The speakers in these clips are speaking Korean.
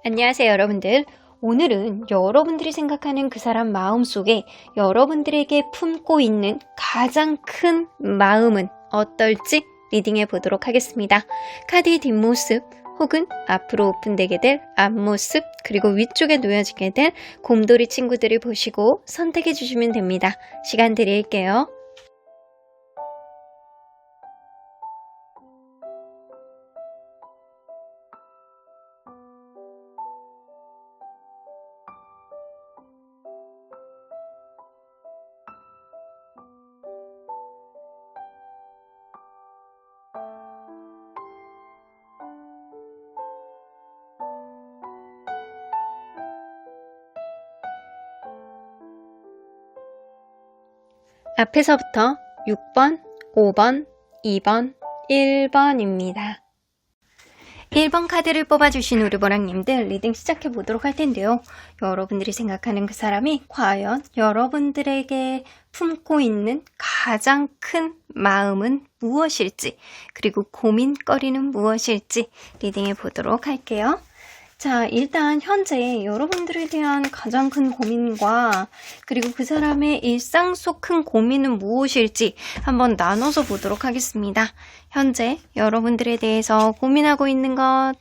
안녕하세요, 여러분들. 오늘은 여러분들이 생각하는 그 사람 마음속에 여러분들에게 품고 있는 가장 큰 마음은 어떨지 리딩해 보도록 하겠습니다. 카드의 뒷모습 혹은 앞으로 오픈되게 될 앞모습 그리고 위쪽에 놓여지게 될 곰돌이 친구들을 보시고 선택해 주시면 됩니다. 시간 드릴게요. 앞에서부터 6번, 5번, 2번, 1번입니다. 1번 카드를 뽑아주신 우리 보랑님들 리딩 시작해 보도록 할 텐데요. 여러분들이 생각하는 그 사람이 과연 여러분들에게 품고 있는 가장 큰 마음은 무엇일지, 그리고 고민거리는 무엇일지 리딩해 보도록 할게요. 자, 일단 현재 여러분들에 대한 가장 큰 고민과 그리고 그 사람의 일상 속 큰 고민은 무엇일지 한번 나눠서 보도록 하겠습니다. 현재 여러분들에 대해서 고민하고 있는 것,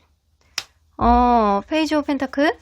페이지 오브 펜타클?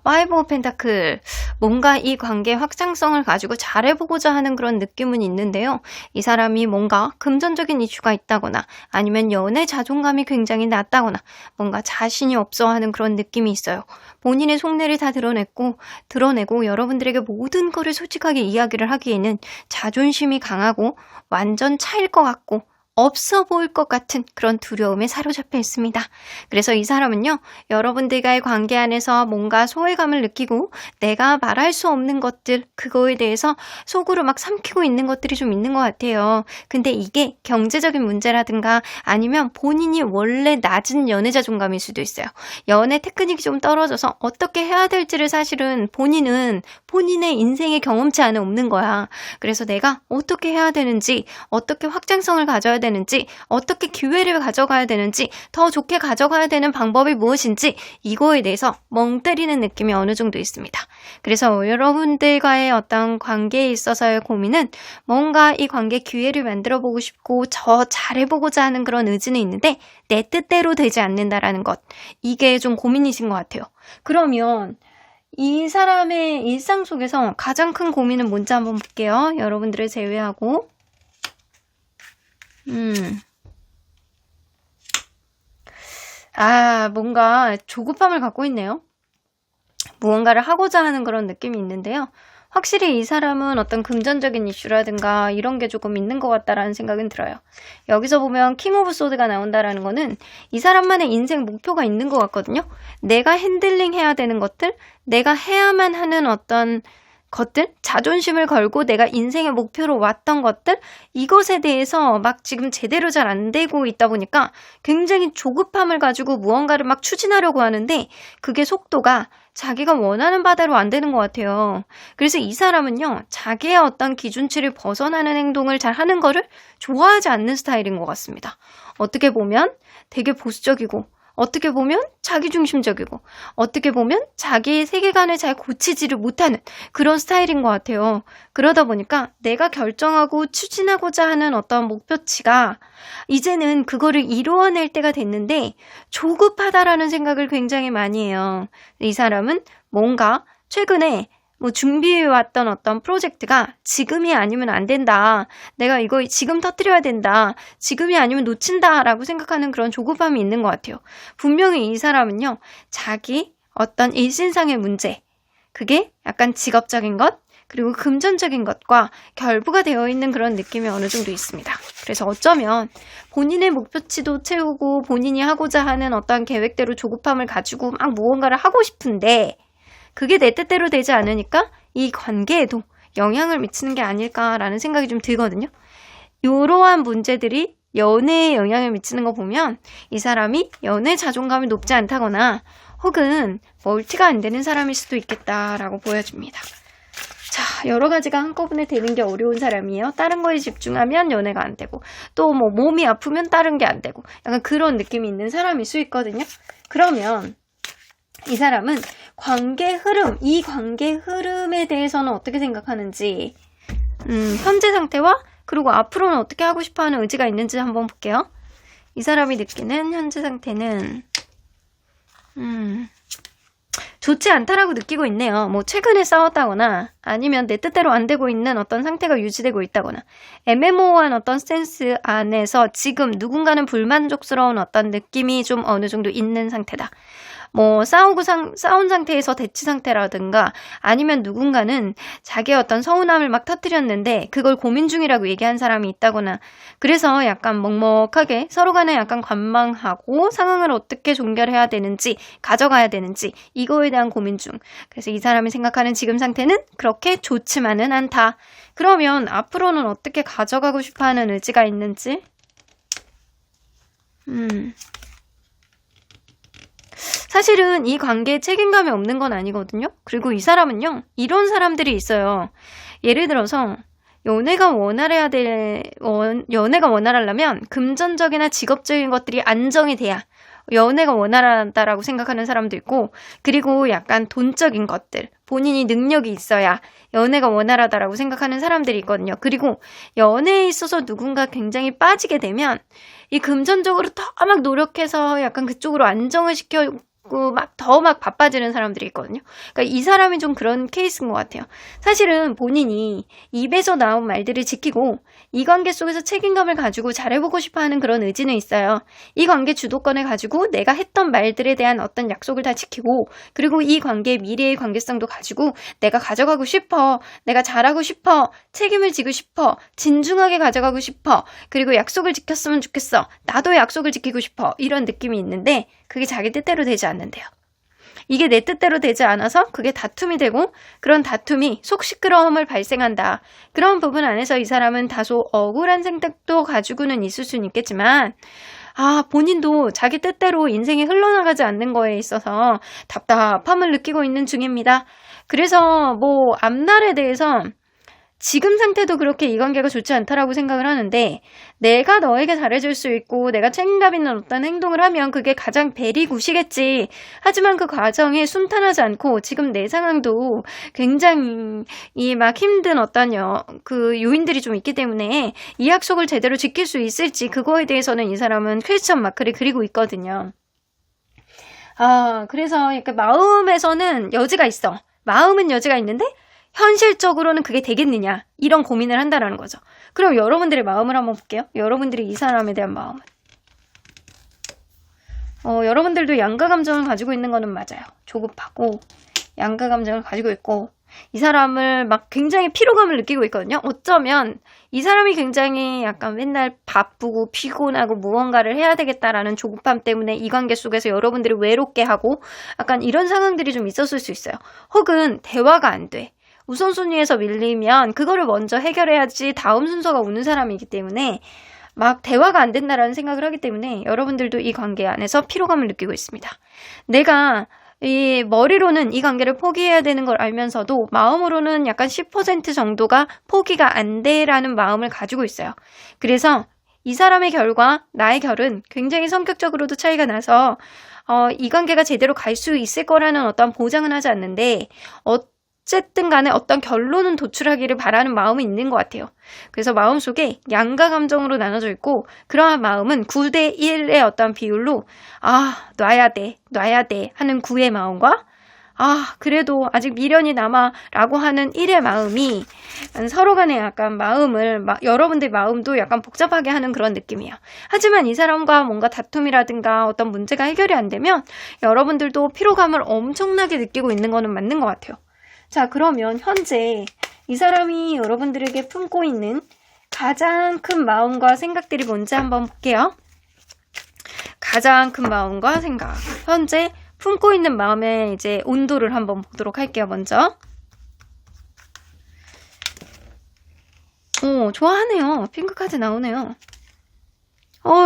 파이브 오브 펜타클. 뭔가 이 관계의 확장성을 가지고 잘해보고자 하는 그런 느낌은 있는데요. 이 사람이 뭔가 금전적인 이슈가 있다거나 아니면 연애 자존감이 굉장히 낮다거나 뭔가 자신이 없어 하는 그런 느낌이 있어요. 본인의 속내를 다 드러내고 여러분들에게 모든 거를 솔직하게 이야기를 하기에는 자존심이 강하고 완전 차일 것 같고 없어 보일 것 같은 그런 두려움에 사로잡혀 있습니다. 그래서 이 사람은요, 여러분들과의 관계 안에서 뭔가 소외감을 느끼고 내가 말할 수 없는 것들, 그거에 대해서 속으로 막 삼키고 있는 것들이 좀 있는 것 같아요. 근데 이게 경제적인 문제라든가 아니면 본인이 원래 낮은 연애 자존감일 수도 있어요. 연애 테크닉이 좀 떨어져서 어떻게 해야 될지를 사실은 본인은 본인의 인생의 경험치 안에 없는 거야. 그래서 내가 어떻게 해야 되는지, 어떻게 확장성을 가져야 되는지, 어떻게 기회를 가져가야 되는지, 더 좋게 가져가야 되는 방법이 무엇인지 이거에 대해서 멍 때리는 느낌이 어느 정도 있습니다. 그래서 여러분들과의 어떤 관계에 있어서의 고민은 뭔가 이 관계 기회를 만들어 보고 싶고 더 잘해보고자 하는 그런 의지는 있는데 내 뜻대로 되지 않는다라는 것, 이게 좀 고민이신 것 같아요. 그러면 이 사람의 일상 속에서 가장 큰 고민은 뭔지 한번 볼게요. 여러분들을 제외하고. 뭔가 조급함을 갖고 있네요. 무언가를 하고자 하는 그런 느낌이 있는데요. 확실히 이 사람은 어떤 금전적인 이슈라든가 이런 게 조금 있는 것 같다라는 생각은 들어요. 여기서 보면 킹 오브 소드가 나온다라는 거는 이 사람만의 인생 목표가 있는 것 같거든요. 내가 핸들링 해야 되는 것들, 내가 해야만 하는 어떤 것들, 자존심을 걸고 내가 인생의 목표로 왔던 것들, 이것에 대해서 막 지금 제대로 잘 안 되고 있다 보니까 굉장히 조급함을 가지고 무언가를 막 추진하려고 하는데 그게 속도가 자기가 원하는 바대로 안 되는 것 같아요. 그래서 이 사람은요, 자기의 어떤 기준치를 벗어나는 행동을 잘 하는 거를 좋아하지 않는 스타일인 것 같습니다. 어떻게 보면 되게 보수적이고, 어떻게 보면 자기중심적이고, 어떻게 보면 자기의 세계관을 잘 고치지를 못하는 그런 스타일인 것 같아요. 그러다 보니까 내가 결정하고 추진하고자 하는 어떤 목표치가 이제는 그거를 이루어낼 때가 됐는데 조급하다라는 생각을 굉장히 많이 해요. 이 사람은 뭔가 최근에 준비해왔던 어떤 프로젝트가 지금이 아니면 안 된다. 내가 이거 지금 터뜨려야 된다. 지금이 아니면 놓친다라고 생각하는 그런 조급함이 있는 것 같아요. 분명히 이 사람은요, 자기 어떤 일신상의 문제, 그게 약간 직업적인 것, 그리고 금전적인 것과 결부가 되어 있는 그런 느낌이 어느 정도 있습니다. 그래서 어쩌면 본인의 목표치도 채우고 본인이 하고자 하는 어떤 계획대로 조급함을 가지고 막 무언가를 하고 싶은데 그게 내 뜻대로 되지 않으니까 이 관계에도 영향을 미치는 게 아닐까라는 생각이 좀 들거든요. 이러한 문제들이 연애에 영향을 미치는 거 보면 이 사람이 연애 자존감이 높지 않다거나 혹은 멀티가 안 되는 사람일 수도 있겠다라고 보여집니다. 자, 여러 가지가 한꺼번에 되는 게 어려운 사람이에요. 다른 거에 집중하면 연애가 안 되고, 또 뭐 몸이 아프면 다른 게 안 되고, 약간 그런 느낌이 있는 사람일 수 있거든요. 그러면 이 사람은 관계 흐름, 이 관계 흐름에 대해서는 어떻게 생각하는지, 현재 상태와 그리고 앞으로는 어떻게 하고 싶어 하는 의지가 있는지 한번 볼게요. 이 사람이 느끼는 현재 상태는, 좋지 않다라고 느끼고 있네요. 뭐 최근에 싸웠다거나 아니면 내 뜻대로 안 되고 있는 어떤 상태가 유지되고 있다거나 애매모호한 어떤 스탠스 안에서 지금 누군가는 불만족스러운 어떤 느낌이 좀 어느 정도 있는 상태다. 뭐 싸운 상태에서 대치 상태라든가 아니면 누군가는 자기의 어떤 서운함을 막 터뜨렸는데 그걸 고민 중이라고 얘기한 사람이 있다거나 그래서 약간 먹먹하게 서로 간에 약간 관망하고 상황을 어떻게 종결해야 되는지 가져가야 되는지 이거에 대한 고민 중. 그래서 이 사람이 생각하는 지금 상태는 그렇게 좋지만은 않다. 그러면 앞으로는 어떻게 가져가고 싶어하는 의지가 있는지 사실은 이 관계에 책임감이 없는 건 아니거든요. 그리고 이 사람은요, 이런 사람들이 있어요. 예를 들어서, 연애가 원활하려면 금전적이나 직업적인 것들이 안정이 돼야 연애가 원활하다라고 생각하는 사람도 있고, 그리고 약간 돈적인 것들, 본인이 능력이 있어야 연애가 원활하다라고 생각하는 사람들이 있거든요. 그리고 연애에 있어서 누군가 굉장히 빠지게 되면 이 금전적으로 더 막 노력해서 약간 그쪽으로 안정을 시켜고 더 바빠지는 사람들이 있거든요. 그러니까 이 사람이 좀 그런 케이스인 것 같아요. 사실은 본인이 입에서 나온 말들을 지키고 이 관계 속에서 책임감을 가지고 잘해보고 싶어하는 그런 의지는 있어요. 이 관계 주도권을 가지고 내가 했던 말들에 대한 어떤 약속을 다 지키고 그리고 이 관계의 미래의 관계성도 가지고 내가 가져가고 싶어. 내가 잘하고 싶어. 책임을 지고 싶어. 진중하게 가져가고 싶어. 그리고 약속을 지켰으면 좋겠어. 나도 약속을 지키고 싶어. 이런 느낌이 있는데 그게 자기 뜻대로 되지 않는데요. 이게 내 뜻대로 되지 않아서 그게 다툼이 되고 그런 다툼이 속 시끄러움을 발생한다. 그런 부분 안에서 이 사람은 다소 억울한 생각도 가지고는 있을 수는 있겠지만 본인도 자기 뜻대로 인생이 흘러나가지 않는 거에 있어서 답답함을 느끼고 있는 중입니다. 그래서 뭐 앞날에 대해서 지금 상태도 그렇게 이 관계가 좋지 않다라고 생각을 하는데 내가 너에게 잘해줄 수 있고 내가 책임감 있는 어떤 행동을 하면 그게 가장 베리굿이겠지. 하지만 그 과정이 순탄하지 않고 지금 내 상황도 굉장히 막 힘든 어떤 그 요인들이 좀 있기 때문에 이 약속을 제대로 지킬 수 있을지 그거에 대해서는 이 사람은 퀘스천 마크를 그리고 있거든요. 그래서 이렇게 마음에서는 여지가 있어. 마음은 여지가 있는데 현실적으로는 그게 되겠느냐 이런 고민을 한다라는 거죠. 그럼 여러분들의 마음을 한번 볼게요. 여러분들이 이 사람에 대한 마음은 여러분들도 양가 감정을 가지고 있는 거는 맞아요. 조급하고 양가 감정을 가지고 있고 이 사람을 막 굉장히 피로감을 느끼고 있거든요. 어쩌면 이 사람이 굉장히 약간 맨날 바쁘고 피곤하고 무언가를 해야 되겠다라는 조급함 때문에 이 관계 속에서 여러분들이 외롭게 하고 약간 이런 상황들이 좀 있었을 수 있어요. 혹은 대화가 안 돼. 우선순위에서 밀리면 그거를 먼저 해결해야지 다음 순서가 오는 사람이기 때문에 막 대화가 안 된다라는 생각을 하기 때문에 여러분들도 이 관계 안에서 피로감을 느끼고 있습니다. 내가 이 머리로는 이 관계를 포기해야 되는 걸 알면서도 마음으로는 약간 10% 정도가 포기가 안 돼라는 마음을 가지고 있어요. 그래서 이 사람의 결과 나의 결은 굉장히 성격적으로도 차이가 나서 이 관계가 제대로 갈 수 있을 거라는 어떤 보장은 하지 않는데 어쨌든 간에 어떤 결론은 도출하기를 바라는 마음이 있는 것 같아요. 그래서 마음속에 양가 감정으로 나눠져 있고 그러한 마음은 9대 1의 어떤 비율로 놔야 돼 하는 9의 마음과 그래도 아직 미련이 남아 라고 하는 1의 마음이 서로 간에 약간 마음을 여러분들 마음도 약간 복잡하게 하는 그런 느낌이에요. 하지만 이 사람과 뭔가 다툼이라든가 어떤 문제가 해결이 안 되면 여러분들도 피로감을 엄청나게 느끼고 있는 거는 맞는 것 같아요. 자, 그러면 현재 이 사람이 여러분들에게 품고 있는 가장 큰 마음과 생각들이 뭔지 한번 볼게요. 가장 큰 마음과 생각. 현재 품고 있는 마음의 이제 온도를 한번 보도록 할게요, 먼저. 좋아하네요. 핑크 카드 나오네요.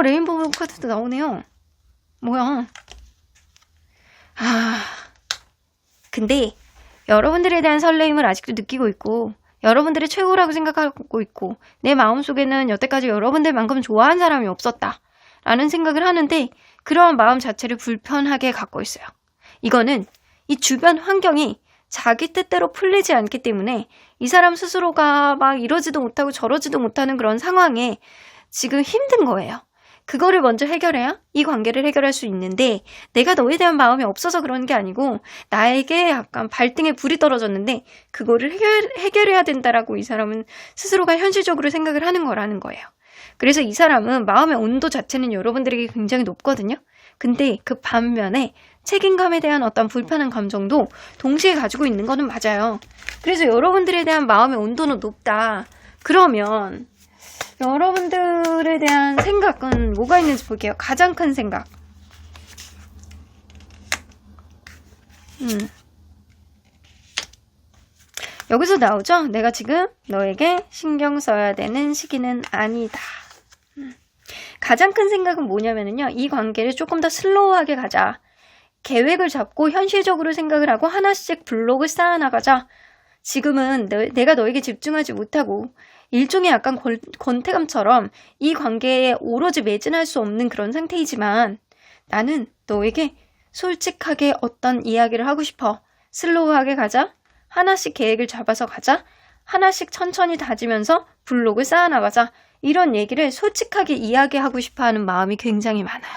레인보우 카드도 나오네요. 뭐야. 근데 여러분들에 대한 설레임을 아직도 느끼고 있고 여러분들이 최고라고 생각하고 있고 내 마음속에는 여태까지 여러분들만큼 좋아한 사람이 없었다 라는 생각을 하는데 그러한 마음 자체를 불편하게 갖고 있어요. 이거는 이 주변 환경이 자기 뜻대로 풀리지 않기 때문에 이 사람 스스로가 막 이러지도 못하고 저러지도 못하는 그런 상황에 지금 힘든 거예요. 그거를 먼저 해결해야 이 관계를 해결할 수 있는데 내가 너에 대한 마음이 없어서 그런 게 아니고 나에게 약간 발등에 불이 떨어졌는데 그거를 해결해야 된다라고 이 사람은 스스로가 현실적으로 생각을 하는 거라는 거예요. 그래서 이 사람은 마음의 온도 자체는 여러분들에게 굉장히 높거든요. 근데 그 반면에 책임감에 대한 어떤 불편한 감정도 동시에 가지고 있는 거는 맞아요. 그래서 여러분들에 대한 마음의 온도는 높다. 그러면 여러분들에 대한 생각은 뭐가 있는지 볼게요. 가장 큰 생각. 여기서 나오죠? 내가 지금 너에게 신경 써야 되는 시기는 아니다. 가장 큰 생각은 뭐냐면요. 이 관계를 조금 더 슬로우하게 가자. 계획을 잡고 현실적으로 생각을 하고 하나씩 블록을 쌓아나가자. 지금은 내가 너에게 집중하지 못하고 일종의 약간 권태감처럼 이 관계에 오로지 매진할 수 없는 그런 상태이지만 나는 너에게 솔직하게 어떤 이야기를 하고 싶어. 슬로우하게 가자. 하나씩 계획을 잡아서 가자. 하나씩 천천히 다지면서 블록을 쌓아나가자. 이런 얘기를 솔직하게 이야기하고 싶어하는 마음이 굉장히 많아요.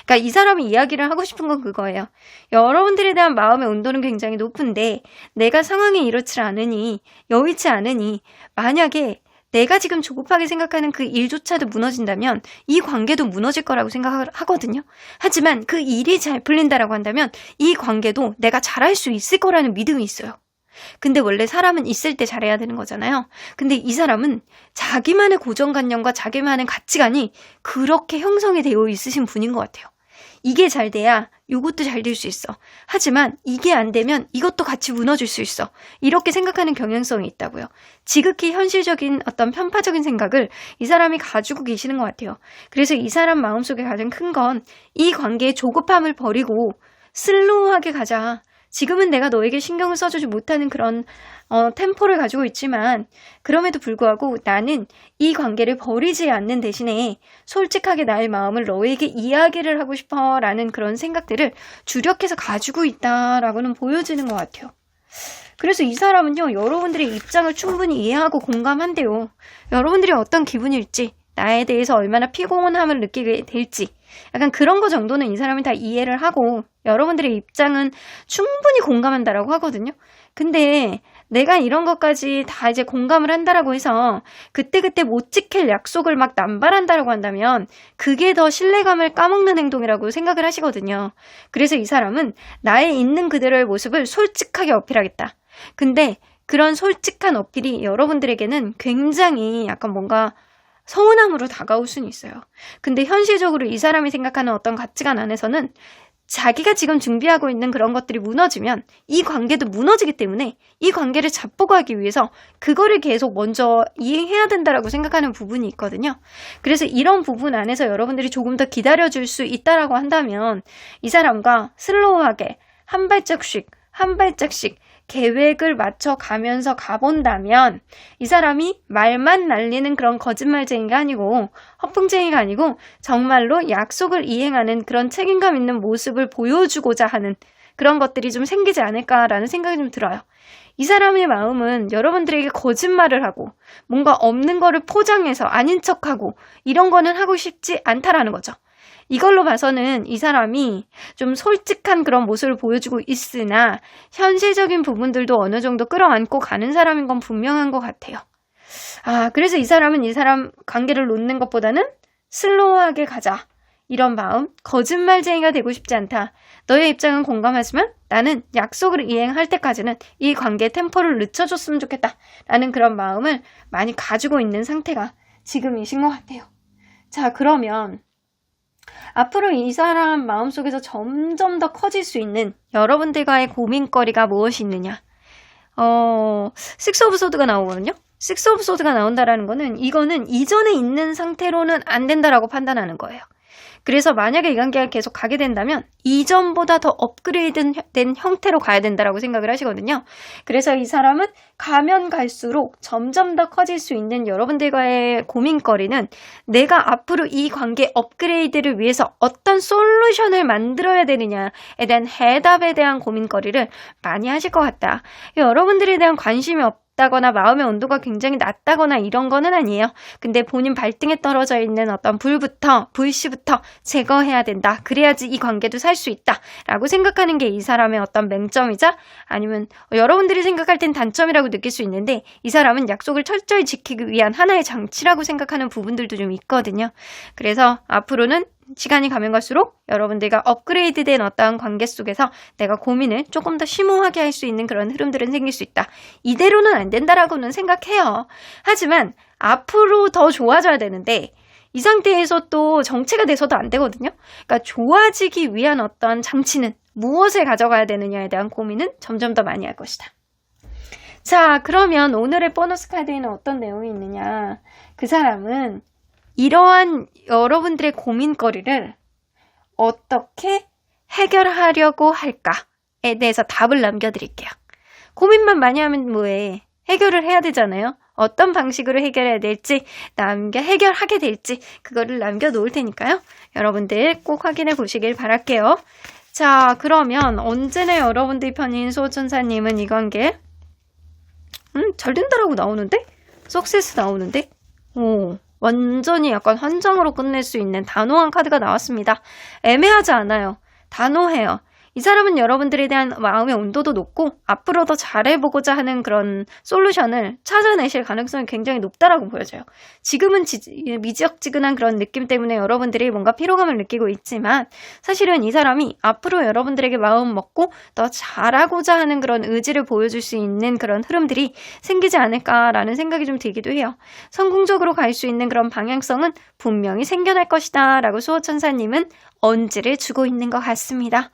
그러니까 이 사람이 이야기를 하고 싶은 건 그거예요. 여러분들에 대한 마음의 온도는 굉장히 높은데 내가 상황이 이렇지 않으니 여의치 않으니 만약에 내가 지금 조급하게 생각하는 그 일조차도 무너진다면 이 관계도 무너질 거라고 생각을 하거든요. 하지만 그 일이 잘 풀린다라고 한다면 이 관계도 내가 잘할 수 있을 거라는 믿음이 있어요. 근데 원래 사람은 있을 때 잘해야 되는 거잖아요. 근데 이 사람은 자기만의 고정관념과 자기만의 가치관이 그렇게 형성이 되어 있으신 분인 것 같아요. 이게 잘 돼야 이것도 잘 될 수 있어. 하지만 이게 안 되면 이것도 같이 무너질 수 있어. 이렇게 생각하는 경향성이 있다고요. 지극히 현실적인 어떤 편파적인 생각을 이 사람이 가지고 계시는 것 같아요. 그래서 이 사람 마음속에 가장 큰 건 이 관계의 조급함을 버리고 슬로우하게 가자. 지금은 내가 너에게 신경을 써주지 못하는 그런 템포를 가지고 있지만 그럼에도 불구하고 나는 이 관계를 버리지 않는 대신에 솔직하게 나의 마음을 너에게 이야기를 하고 싶어 라는 그런 생각들을 주력해서 가지고 있다라고는 보여지는 것 같아요. 그래서 이 사람은요, 여러분들의 입장을 충분히 이해하고 공감한대요. 여러분들이 어떤 기분일지, 나에 대해서 얼마나 피곤함을 느끼게 될지 약간 그런 거 정도는 이 사람이 다 이해를 하고 여러분들의 입장은 충분히 공감한다라고 하거든요. 근데 내가 이런 것까지 다 이제 공감을 한다라고 해서 그때그때 못 지킬 약속을 막 남발한다라고 한다면 그게 더 신뢰감을 까먹는 행동이라고 생각을 하시거든요. 그래서 이 사람은 나의 있는 그대로의 모습을 솔직하게 어필하겠다. 근데 그런 솔직한 어필이 여러분들에게는 굉장히 약간 뭔가 서운함으로 다가올 수는 있어요. 근데 현실적으로 이 사람이 생각하는 어떤 가치관 안에서는 자기가 지금 준비하고 있는 그런 것들이 무너지면 이 관계도 무너지기 때문에 이 관계를 잡보고하기 위해서 그거를 계속 먼저 이행해야 된다라고 생각하는 부분이 있거든요. 그래서 이런 부분 안에서 여러분들이 조금 더 기다려줄 수 있다라고 한다면 이 사람과 슬로우하게 한 발짝씩 계획을 맞춰가면서 가본다면 이 사람이 말만 날리는 그런 거짓말쟁이가 아니고 허풍쟁이가 아니고 정말로 약속을 이행하는 그런 책임감 있는 모습을 보여주고자 하는 그런 것들이 좀 생기지 않을까라는 생각이 좀 들어요. 이 사람의 마음은 여러분들에게 거짓말을 하고 뭔가 없는 거를 포장해서 아닌 척하고 이런 거는 하고 싶지 않다라는 거죠. 이걸로 봐서는 이 사람이 좀 솔직한 그런 모습을 보여주고 있으나 현실적인 부분들도 어느 정도 끌어안고 가는 사람인 건 분명한 것 같아요. 그래서 이 사람은 이 사람 관계를 놓는 것보다는 슬로우하게 가자. 이런 마음, 거짓말쟁이가 되고 싶지 않다. 너의 입장은 공감하지만 나는 약속을 이행할 때까지는 이 관계의 템포를 늦춰줬으면 좋겠다. 라는 그런 마음을 많이 가지고 있는 상태가 지금이신 것 같아요. 자, 그러면 앞으로 이 사람 마음속에서 점점 더 커질 수 있는 여러분들과의 고민거리가 무엇이 있느냐? 식스 오브 소드가 나오거든요. 식스 오브 소드가 나온다라는 거는 이거는 이전에 있는 상태로는 안 된다라고 판단하는 거예요. 그래서 만약에 이 관계가 계속 가게 된다면 이전보다 더 업그레이드된 형태로 가야 된다라고 생각을 하시거든요. 그래서 이 사람은 가면 갈수록 점점 더 커질 수 있는 여러분들과의 고민거리는 내가 앞으로 이 관계 업그레이드를 위해서 어떤 솔루션을 만들어야 되느냐에 대한 해답에 대한 고민거리를 많이 하실 것 같다. 여러분들에 대한 관심이 다거나 마음의 온도가 굉장히 낮다거나 이런 거는 아니에요. 근데 본인 발등에 떨어져 있는 어떤 불씨부터 제거해야 된다. 그래야지 이 관계도 살 수 있다. 라고 생각하는 게 이 사람의 어떤 맹점이자 아니면 여러분들이 생각할 땐 단점이라고 느낄 수 있는데 이 사람은 약속을 철저히 지키기 위한 하나의 장치라고 생각하는 부분들도 좀 있거든요. 그래서 앞으로는 시간이 가면 갈수록 여러분들과 업그레이드된 어떤 관계 속에서 내가 고민을 조금 더 심오하게 할 수 있는 그런 흐름들은 생길 수 있다. 이대로는 안 된다라고는 생각해요. 하지만 앞으로 더 좋아져야 되는데 이 상태에서 또 정체가 돼서도 안 되거든요. 그러니까 좋아지기 위한 어떤 장치는 무엇을 가져가야 되느냐에 대한 고민은 점점 더 많이 할 것이다. 자, 그러면 오늘의 보너스 카드에는 어떤 내용이 있느냐. 그 사람은 이러한 여러분들의 고민거리를 어떻게 해결하려고 할까에 대해서 답을 남겨드릴게요. 고민만 많이 하면 뭐해? 해결을 해야 되잖아요. 어떤 방식으로 해결해야 될지, 해결하게 될지 그거를 남겨놓을 테니까요. 여러분들 꼭 확인해 보시길 바랄게요. 자, 그러면 언제나 여러분들 편인 소천사님은 이 관계 잘 된다라고 나오는데? 석세스 나오는데? 완전히 약간 한장으로 끝낼 수 있는 단호한 카드가 나왔습니다. 애매하지 않아요. 단호해요. 이 사람은 여러분들에 대한 마음의 온도도 높고 앞으로 더 잘해보고자 하는 그런 솔루션을 찾아내실 가능성이 굉장히 높다라고 보여져요. 지금은 미지역지근한 그런 느낌 때문에 여러분들이 뭔가 피로감을 느끼고 있지만 사실은 이 사람이 앞으로 여러분들에게 마음 먹고 더 잘하고자 하는 그런 의지를 보여줄 수 있는 그런 흐름들이 생기지 않을까라는 생각이 좀 들기도 해요. 성공적으로 갈 수 있는 그런 방향성은 분명히 생겨날 것이다 라고 수호천사님은 언지를 주고 있는 것 같습니다.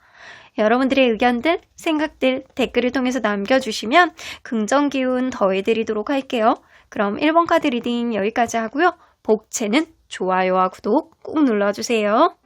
여러분들의 의견들, 생각들 댓글을 통해서 남겨주시면 긍정 기운 더해드리도록 할게요. 그럼 1번 카드 리딩 여기까지 하고요. 복채는 좋아요와 구독 꼭 눌러주세요.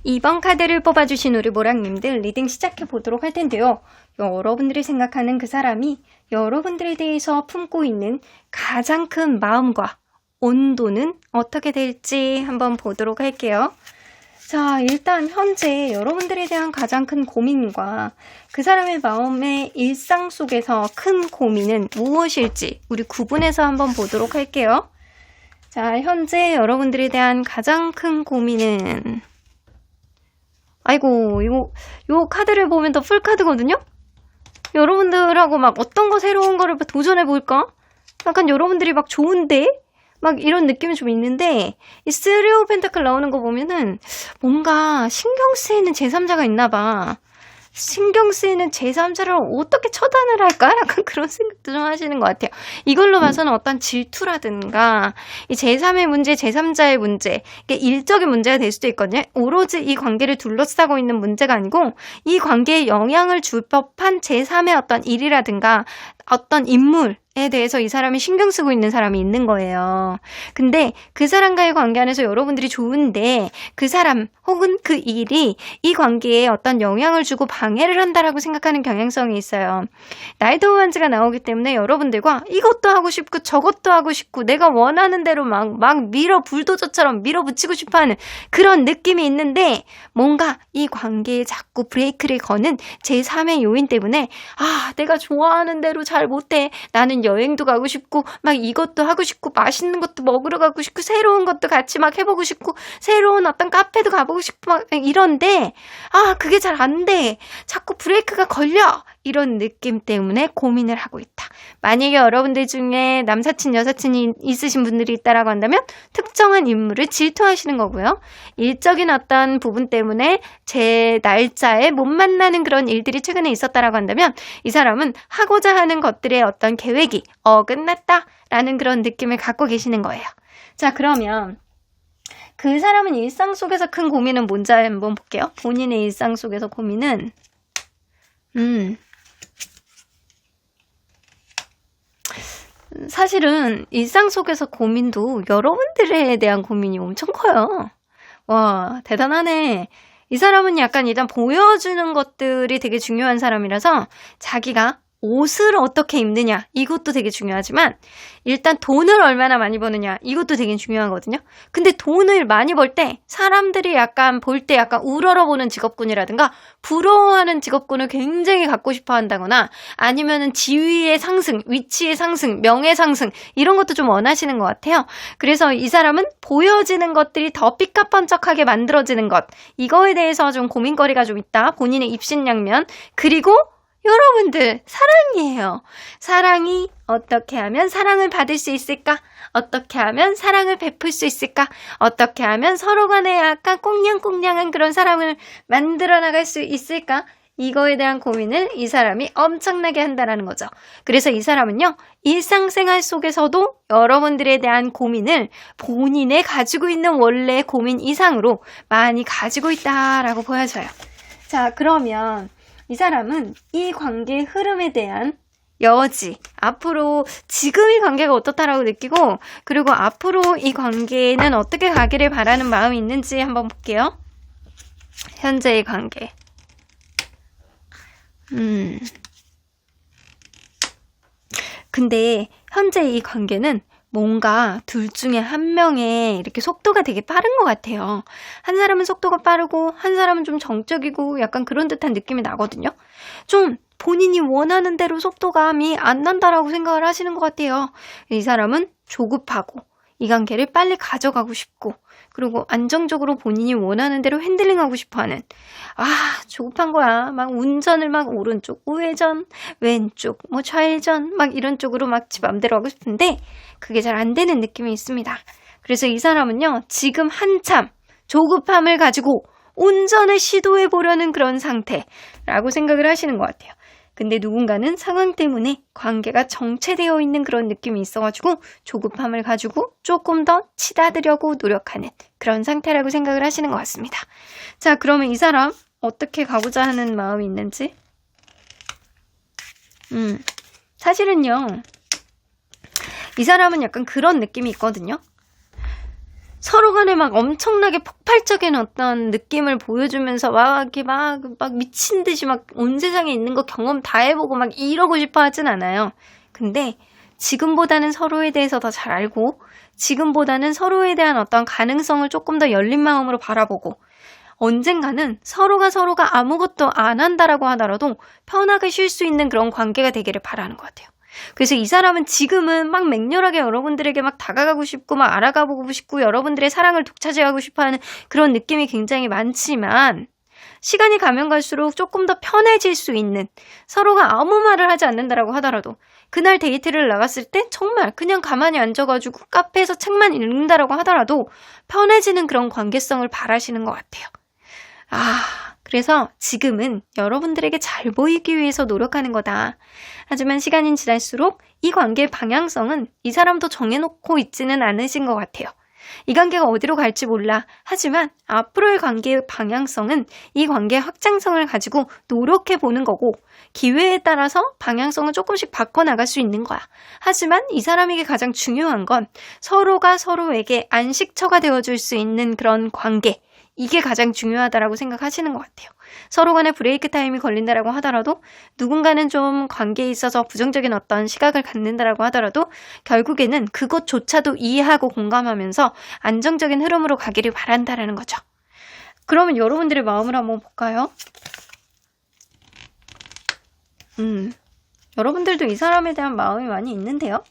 이번 카드를 뽑아주신 우리 모랑님들 리딩 시작해보도록 할 텐데요. 여러분들이 생각하는 그 사람이 여러분들에 대해서 품고 있는 가장 큰 마음과 온도는 어떻게 될지 한번 보도록 할게요. 자, 일단 현재 여러분들에 대한 가장 큰 고민과 그 사람의 마음의 일상 속에서 큰 고민은 무엇일지 우리 구분해서 한번 보도록 할게요. 자, 현재 여러분들에 대한 가장 큰 고민은 아이고, 요 카드를 보면 더 풀카드거든요? 여러분들하고 막 어떤 거 새로운 거를 도전해볼까? 약간 여러분들이 막 좋은데? 막 이런 느낌이 좀 있는데, 이 3 오브 펜타클 나오는 거 보면은 뭔가 신경 쓰이는 제3자가 있나 봐. 신경 쓰이는 제3자를 어떻게 처단을 할까? 약간 그런 생각도 좀 하시는 것 같아요. 이걸로 봐서는 어떤 질투라든가 이 제3의 문제, 제3자의 문제 이게 일적인 문제가 될 수도 있거든요. 오로지 이 관계를 둘러싸고 있는 문제가 아니고 이 관계에 영향을 줄 법한 제3의 어떤 일이라든가 어떤 인물에 대해서 이 사람이 신경 쓰고 있는 사람이 있는 거예요. 근데 그 사람과의 관계 안에서 여러분들이 좋은데 그 사람 혹은 그 일이 이 관계에 어떤 영향을 주고 방해를 한다라고 생각하는 경향성이 있어요. 나이트 오브 원즈가 나오기 때문에 여러분들과 이것도 하고 싶고 저것도 하고 싶고 내가 원하는 대로 막 불도저처럼 밀어붙이고 싶어하는 그런 느낌이 있는데 뭔가 이 관계에 자꾸 브레이크를 거는 제3의 요인 때문에 내가 좋아하는 대로 잘 못해. 나는 여행도 가고 싶고 막 이것도 하고 싶고 맛있는 것도 먹으러 가고 싶고 새로운 것도 같이 막 해보고 싶고 새로운 어떤 카페도 가보고 싶고 막 이런데 그게 잘 안 돼. 자꾸 브레이크가 걸려. 이런 느낌 때문에 고민을 하고 있다. 만약에 여러분들 중에 남사친, 여사친이 있으신 분들이 있다라고 한다면 특정한 인물을 질투하시는 거고요. 일적인 어떤 부분 때문에 제 날짜에 못 만나는 그런 일들이 최근에 있었다라고 한다면 이 사람은 하고자 하는 것들의 어떤 계획이 어긋났다라는 그런 느낌을 갖고 계시는 거예요. 자, 그러면 그 사람은 일상 속에서 큰 고민은 뭔지 한번 볼게요. 본인의 일상 속에서 고민은 사실은 일상 속에서 고민도 여러분들에 대한 고민이 엄청 커요. 와, 대단하네. 이 사람은 약간 일단 보여주는 것들이 되게 중요한 사람이라서 자기가 옷을 어떻게 입느냐 이것도 되게 중요하지만 일단 돈을 얼마나 많이 버느냐 이것도 되게 중요하거든요. 근데 돈을 많이 벌 때 사람들이 약간 볼 때 약간 우러러보는 직업군이라든가 부러워하는 직업군을 굉장히 갖고 싶어 한다거나 아니면은 지위의 상승, 위치의 상승, 명예 상승 이런 것도 좀 원하시는 것 같아요. 그래서 이 사람은 보여지는 것들이 더 삐까뻔쩍하게 만들어지는 것 이거에 대해서 좀 고민거리가 좀 있다. 본인의 입신양면 그리고 여러분들 사랑이에요. 사랑이 어떻게 하면 사랑을 받을 수 있을까? 어떻게 하면 사랑을 베풀 수 있을까? 어떻게 하면 서로 간에 약간 꽁냥꽁냥한 그런 사랑을 만들어 나갈 수 있을까? 이거에 대한 고민을 이 사람이 엄청나게 한다는 거죠. 그래서 이 사람은요. 일상생활 속에서도 여러분들에 대한 고민을 본인의 가지고 있는 원래 고민 이상으로 많이 가지고 있다라고 보여져요. 자, 그러면 이 사람은 이 관계의 흐름에 대한 여지, 앞으로 지금 이 관계가 어떻다라고 느끼고 그리고 앞으로 이 관계는 어떻게 가기를 바라는 마음이 있는지 한번 볼게요. 현재의 관계. 근데 현재 이 관계는 뭔가 둘 중에 한 명의 이렇게 속도가 되게 빠른 것 같아요. 한 사람은 속도가 빠르고 한 사람은 좀 정적이고 약간 그런 듯한 느낌이 나거든요. 좀 본인이 원하는 대로 속도감이 안 난다라고 생각을 하시는 것 같아요. 이 사람은 조급하고 이 관계를 빨리 가져가고 싶고 그리고 안정적으로 본인이 원하는 대로 핸들링하고 싶어하는 조급한 거야. 막 운전을 막 오른쪽 우회전 왼쪽 뭐 좌회전 막 이런 쪽으로 막 지 맘대로 하고 싶은데 그게 잘 안 되는 느낌이 있습니다. 그래서 이 사람은요 지금 한참 조급함을 가지고 운전을 시도해 보려는 그런 상태라고 생각을 하시는 것 같아요. 근데 누군가는 상황 때문에 관계가 정체되어 있는 그런 느낌이 있어가지고 조급함을 가지고 조금 더 치닫으려고 노력하는 그런 상태라고 생각을 하시는 것 같습니다. 자, 그러면 이 사람 어떻게 가고자 하는 마음이 있는지? 사실은요, 이 사람은 약간 그런 느낌이 있거든요. 서로 간에 막 엄청나게 폭발적인 어떤 느낌을 보여주면서 이렇게 막 미친 듯이 막 온 세상에 있는 거 경험 다 해보고 막 이러고 싶어 하진 않아요. 근데 지금보다는 서로에 대해서 더 잘 알고 지금보다는 서로에 대한 어떤 가능성을 조금 더 열린 마음으로 바라보고 언젠가는 서로가 아무것도 안 한다라고 하더라도 편하게 쉴 수 있는 그런 관계가 되기를 바라는 것 같아요. 그래서 이 사람은 지금은 막 맹렬하게 여러분들에게 막 다가가고 싶고 막 알아가보고 싶고 여러분들의 사랑을 독차지하고 싶어하는 그런 느낌이 굉장히 많지만 시간이 가면 갈수록 조금 더 편해질 수 있는 서로가 아무 말을 하지 않는다라고 하더라도 그날 데이트를 나갔을 때 정말 그냥 가만히 앉아가지고 카페에서 책만 읽는다라고 하더라도 편해지는 그런 관계성을 바라시는 것 같아요. 그래서 지금은 여러분들에게 잘 보이기 위해서 노력하는 거다. 하지만 시간이 지날수록 이 관계의 방향성은 이 사람도 정해놓고 있지는 않으신 것 같아요. 이 관계가 어디로 갈지 몰라. 하지만 앞으로의 관계의 방향성은 이 관계의 확장성을 가지고 노력해보는 거고 기회에 따라서 방향성을 조금씩 바꿔나갈 수 있는 거야. 하지만 이 사람에게 가장 중요한 건 서로가 서로에게 안식처가 되어줄 수 있는 그런 관계. 이게 가장 중요하다라고 생각하시는 것 같아요. 서로 간에 브레이크 타임이 걸린다라고 하더라도 누군가는 좀 관계에 있어서 부정적인 어떤 시각을 갖는다라고 하더라도 결국에는 그것조차도 이해하고 공감하면서 안정적인 흐름으로 가기를 바란다라는 거죠. 그러면 여러분들의 마음을 한번 볼까요? 여러분들도 이 사람에 대한 마음이 많이 있는데요.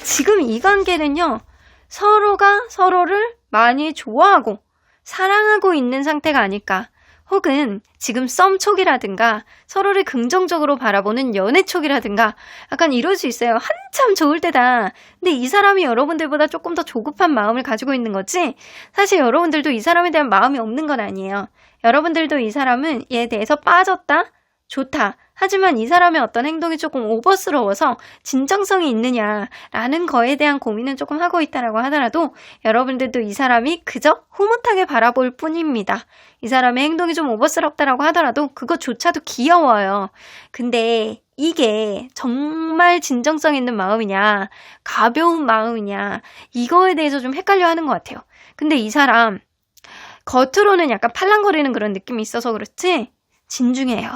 지금 이 관계는요. 서로가 서로를 많이 좋아하고 사랑하고 있는 상태가 아닐까. 혹은 지금 썸 촉이라든가 서로를 긍정적으로 바라보는 연애 촉이라든가 약간 이럴 수 있어요. 한참 좋을 때다. 근데 이 사람이 여러분들보다 조금 더 조급한 마음을 가지고 있는 거지 사실 여러분들도 이 사람에 대한 마음이 없는 건 아니에요. 여러분들도 이 사람은 얘에 대해서 빠졌다, 좋다. 하지만 이 사람의 어떤 행동이 조금 오버스러워서 진정성이 있느냐라는 거에 대한 고민은 조금 하고 있다라고 하더라도 여러분들도 이 사람이 그저 흐뭇하게 바라볼 뿐입니다. 이 사람의 행동이 좀 오버스럽다라고 하더라도 그것조차도 귀여워요. 근데 이게 정말 진정성 있는 마음이냐, 가벼운 마음이냐, 이거에 대해서 좀 헷갈려 하는 것 같아요. 근데 이 사람, 겉으로는 약간 팔랑거리는 그런 느낌이 있어서 그렇지, 진중해요.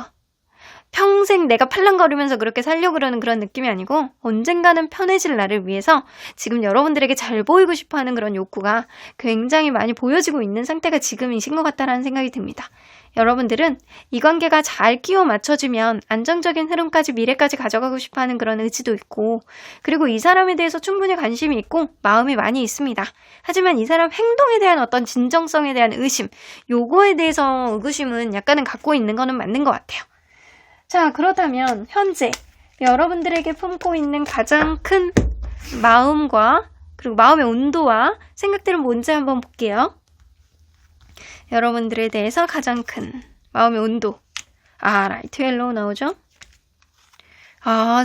평생 내가 팔랑거리면서 그렇게 살려고 그러는 그런 느낌이 아니고 언젠가는 편해질 나를 위해서 지금 여러분들에게 잘 보이고 싶어하는 그런 욕구가 굉장히 많이 보여지고 있는 상태가 지금이신 것 같다라는 생각이 듭니다. 여러분들은 이 관계가 잘 끼워 맞춰지면 안정적인 흐름까지 미래까지 가져가고 싶어하는 그런 의지도 있고, 그리고 이 사람에 대해서 충분히 관심이 있고 마음이 많이 있습니다. 하지만 이 사람 행동에 대한 어떤 진정성에 대한 의심, 요거에 대해서 의구심은 약간은 갖고 있는 거는 맞는 것 같아요. 자, 그렇다면 현재 여러분들에게 품고 있는 가장 큰 마음과 그리고 마음의 온도와 생각들은 뭔지 한번 볼게요. 여러분들에 대해서 가장 큰 마음의 온도. 라이트 옐로우 나오죠?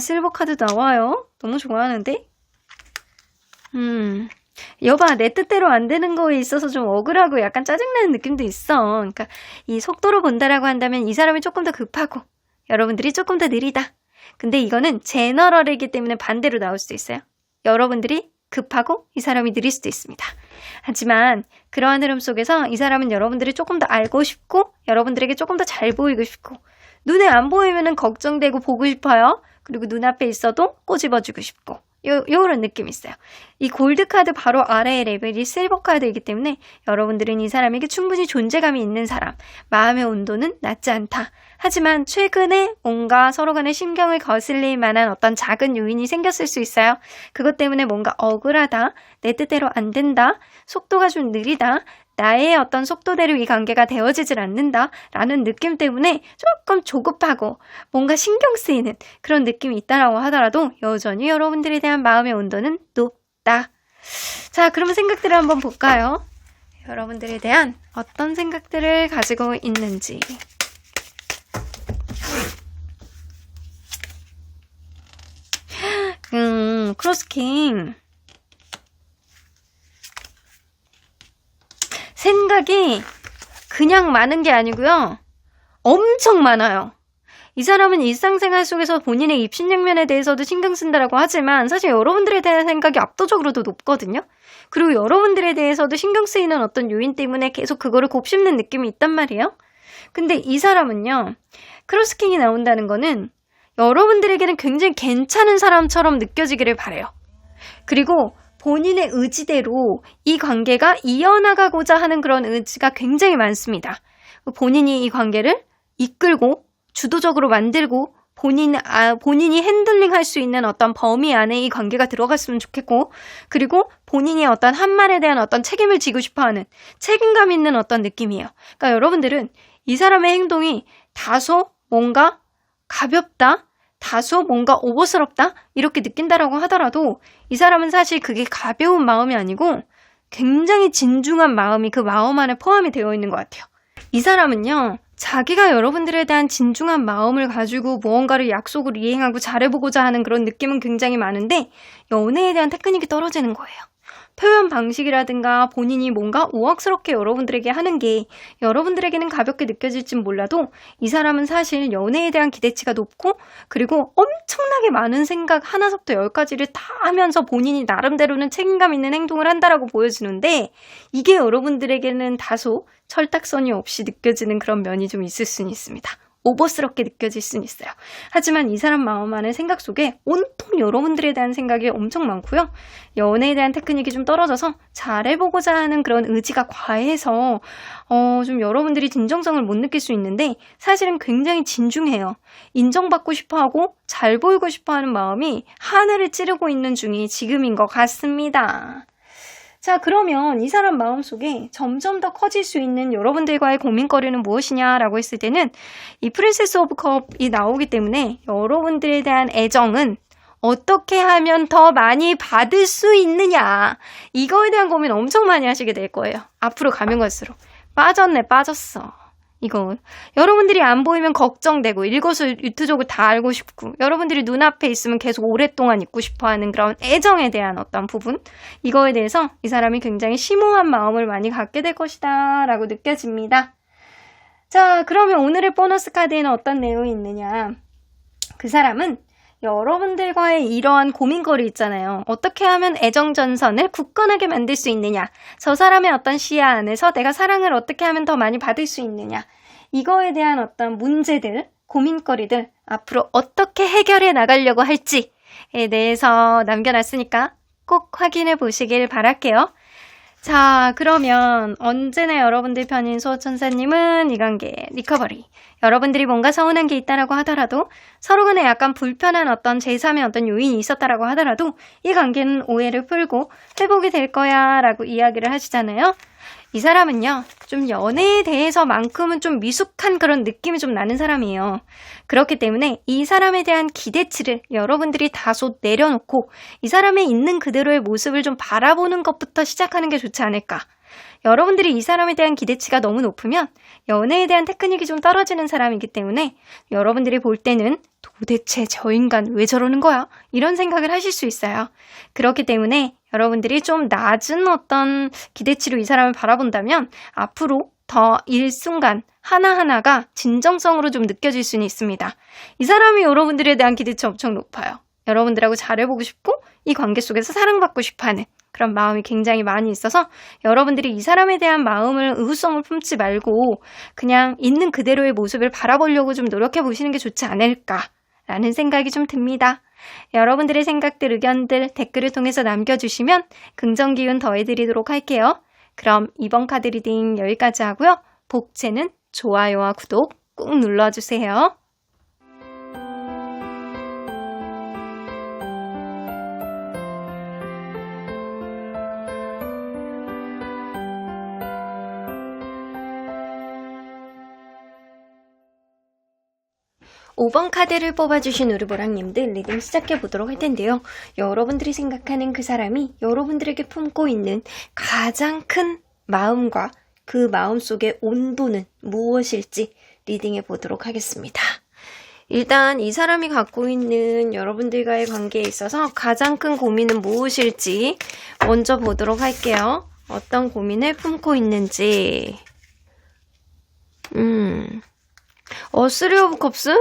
실버 카드 나와요. 너무 좋아하는데? 여봐, 내 뜻대로 안 되는 거에 있어서 좀 억울하고 약간 짜증나는 느낌도 있어. 그러니까 이 속도로 본다라고 한다면 이 사람이 조금 더 급하고 여러분들이 조금 더 느리다. 근데 이거는 제너럴이기 때문에 반대로 나올 수도 있어요. 여러분들이 급하고 이 사람이 느릴 수도 있습니다. 하지만 그러한 흐름 속에서 이 사람은 여러분들이 조금 더 알고 싶고 여러분들에게 조금 더 잘 보이고 싶고 눈에 안 보이면은 걱정되고 보고 싶어요. 그리고 눈앞에 있어도 꼬집어주고 싶고 요런 느낌이 있어요. 이 골드 카드 바로 아래의 레벨이 실버 카드이기 때문에 여러분들은 이 사람에게 충분히 존재감이 있는 사람, 마음의 온도는 낮지 않다. 하지만 최근에 뭔가 서로 간에 신경을 거슬릴 만한 어떤 작은 요인이 생겼을 수 있어요. 그것 때문에 뭔가 억울하다, 내 뜻대로 안 된다, 속도가 좀 느리다, 나의 어떤 속도대로 이 관계가 되어지질 않는다 라는 느낌 때문에 조금 조급하고 뭔가 신경 쓰이는 그런 느낌이 있다라고 하더라도 여전히 여러분들에 대한 마음의 온도는 높다. 자, 그러면 생각들을 한번 볼까요? 여러분들에 대한 어떤 생각들을 가지고 있는지. 크로스킹. 생각이 그냥 많은 게 아니고요. 엄청 많아요. 이 사람은 일상생활 속에서 본인의 입신양면에 대해서도 신경 쓴다라고 하지만 사실 여러분들에 대한 생각이 압도적으로 더 높거든요. 그리고 여러분들에 대해서도 신경 쓰이는 어떤 요인 때문에 계속 그거를 곱씹는 느낌이 있단 말이에요. 근데 이 사람은요. 크로스킹이 나온다는 거는 여러분들에게는 굉장히 괜찮은 사람처럼 느껴지기를 바래요. 그리고 본인의 의지대로 이 관계가 이어나가고자 하는 그런 의지가 굉장히 많습니다. 본인이 이 관계를 이끌고 주도적으로 만들고 본인이 핸들링할 수 있는 어떤 범위 안에 이 관계가 들어갔으면 좋겠고, 그리고 본인이 어떤 한 말에 대한 어떤 책임을 지고 싶어하는 책임감 있는 어떤 느낌이에요. 그러니까 여러분들은 이 사람의 행동이 다소 뭔가 가볍다, 다소 뭔가 오버스럽다 이렇게 느낀다라고 하더라도 이 사람은 사실 그게 가벼운 마음이 아니고 굉장히 진중한 마음이 그 마음 안에 포함이 되어 있는 것 같아요. 이 사람은요, 자기가 여러분들에 대한 진중한 마음을 가지고 무언가를 약속을 이행하고 잘해보고자 하는 그런 느낌은 굉장히 많은데 연애에 대한 테크닉이 떨어지는 거예요. 표현 방식이라든가 본인이 뭔가 우악스럽게 여러분들에게 하는 게 여러분들에게는 가볍게 느껴질진 몰라도 이 사람은 사실 연애에 대한 기대치가 높고 그리고 엄청나게 많은 생각 하나부터 10가지를 다 하면서 본인이 나름대로는 책임감 있는 행동을 한다라고 보여지는데 이게 여러분들에게는 다소 철딱서니 없이 느껴지는 그런 면이 좀 있을 수는 있습니다. 오버스럽게 느껴질 수는 있어요. 하지만 이 사람 마음 안의 생각 속에 온통 여러분들에 대한 생각이 엄청 많고요. 연애에 대한 테크닉이 좀 떨어져서 잘해보고자 하는 그런 의지가 과해서 좀 여러분들이 진정성을 못 느낄 수 있는데 사실은 굉장히 진중해요. 인정받고 싶어하고 잘 보이고 싶어하는 마음이 하늘을 찌르고 있는 중이 지금인 것 같습니다. 자, 그러면 이 사람 마음속에 점점 더 커질 수 있는 여러분들과의 고민거리는 무엇이냐라고 했을 때는 이 프린세스 오브 컵이 나오기 때문에 여러분들에 대한 애정은 어떻게 하면 더 많이 받을 수 있느냐, 이거에 대한 고민 엄청 많이 하시게 될 거예요. 앞으로 가면 갈수록 빠졌네, 빠졌어. 이거 여러분들이 안 보이면 걱정되고 일거수일투족을 다 알고 싶고 여러분들이 눈앞에 있으면 계속 오랫동안 있고 싶어하는 그런 애정에 대한 어떤 부분 이거에 대해서 이 사람이 굉장히 심오한 마음을 많이 갖게 될 것이다 라고 느껴집니다. 자, 그러면 오늘의 보너스 카드에는 어떤 내용이 있느냐. 그 사람은 여러분들과의 이러한 고민거리 있잖아요. 어떻게 하면 애정전선을 굳건하게 만들 수 있느냐. 저 사람의 어떤 시야 안에서 내가 사랑을 어떻게 하면 더 많이 받을 수 있느냐. 이거에 대한 어떤 문제들, 고민거리들 앞으로 어떻게 해결해 나가려고 할지에 대해서 남겨놨으니까 꼭 확인해 보시길 바랄게요. 자, 그러면 언제나 여러분들 편인 수호천사님은 이 관계 리커버리. 여러분들이 뭔가 서운한 게 있다라고 하더라도 서로 간에 약간 불편한 어떤 제3의 어떤 요인이 있었다라고 하더라도 이 관계는 오해를 풀고 회복이 될 거야 라고 이야기를 하시잖아요. 이 사람은요, 좀 연애에 대해서만큼은 좀 미숙한 그런 느낌이 좀 나는 사람이에요. 그렇기 때문에 이 사람에 대한 기대치를 여러분들이 다소 내려놓고 이 사람의 있는 그대로의 모습을 좀 바라보는 것부터 시작하는 게 좋지 않을까. 여러분들이 이 사람에 대한 기대치가 너무 높으면 연애에 대한 테크닉이 좀 떨어지는 사람이기 때문에 여러분들이 볼 때는 도대체 저 인간 왜 저러는 거야? 이런 생각을 하실 수 있어요. 그렇기 때문에 여러분들이 좀 낮은 어떤 기대치로 이 사람을 바라본다면 앞으로 더 일순간 하나하나가 진정성으로 좀 느껴질 수는 있습니다. 이 사람이 여러분들에 대한 기대치 엄청 높아요. 여러분들하고 잘해보고 싶고 이 관계 속에서 사랑받고 싶어하는 그런 마음이 굉장히 많이 있어서 여러분들이 이 사람에 대한 마음을 의구성을 품지 말고 그냥 있는 그대로의 모습을 바라보려고 좀 노력해 보시는 게 좋지 않을까라는 생각이 좀 듭니다. 여러분들의 생각들, 의견들 댓글을 통해서 남겨주시면 긍정 기운 더해드리도록 할게요. 그럼 이번 카드 리딩 여기까지 하고요. 복채는 좋아요와 구독 꾹 눌러주세요. 5번 카드를 뽑아주신 우르보랑님들 리딩 시작해보도록 할 텐데요. 여러분들이 생각하는 그 사람이 여러분들에게 품고 있는 가장 큰 마음과 그 마음 속의 온도는 무엇일지 리딩해보도록 하겠습니다. 일단 이 사람이 갖고 있는 여러분들과의 관계에 있어서 가장 큰 고민은 무엇일지 먼저 보도록 할게요. 어떤 고민을 품고 있는지. 쓰리 오브 컵스?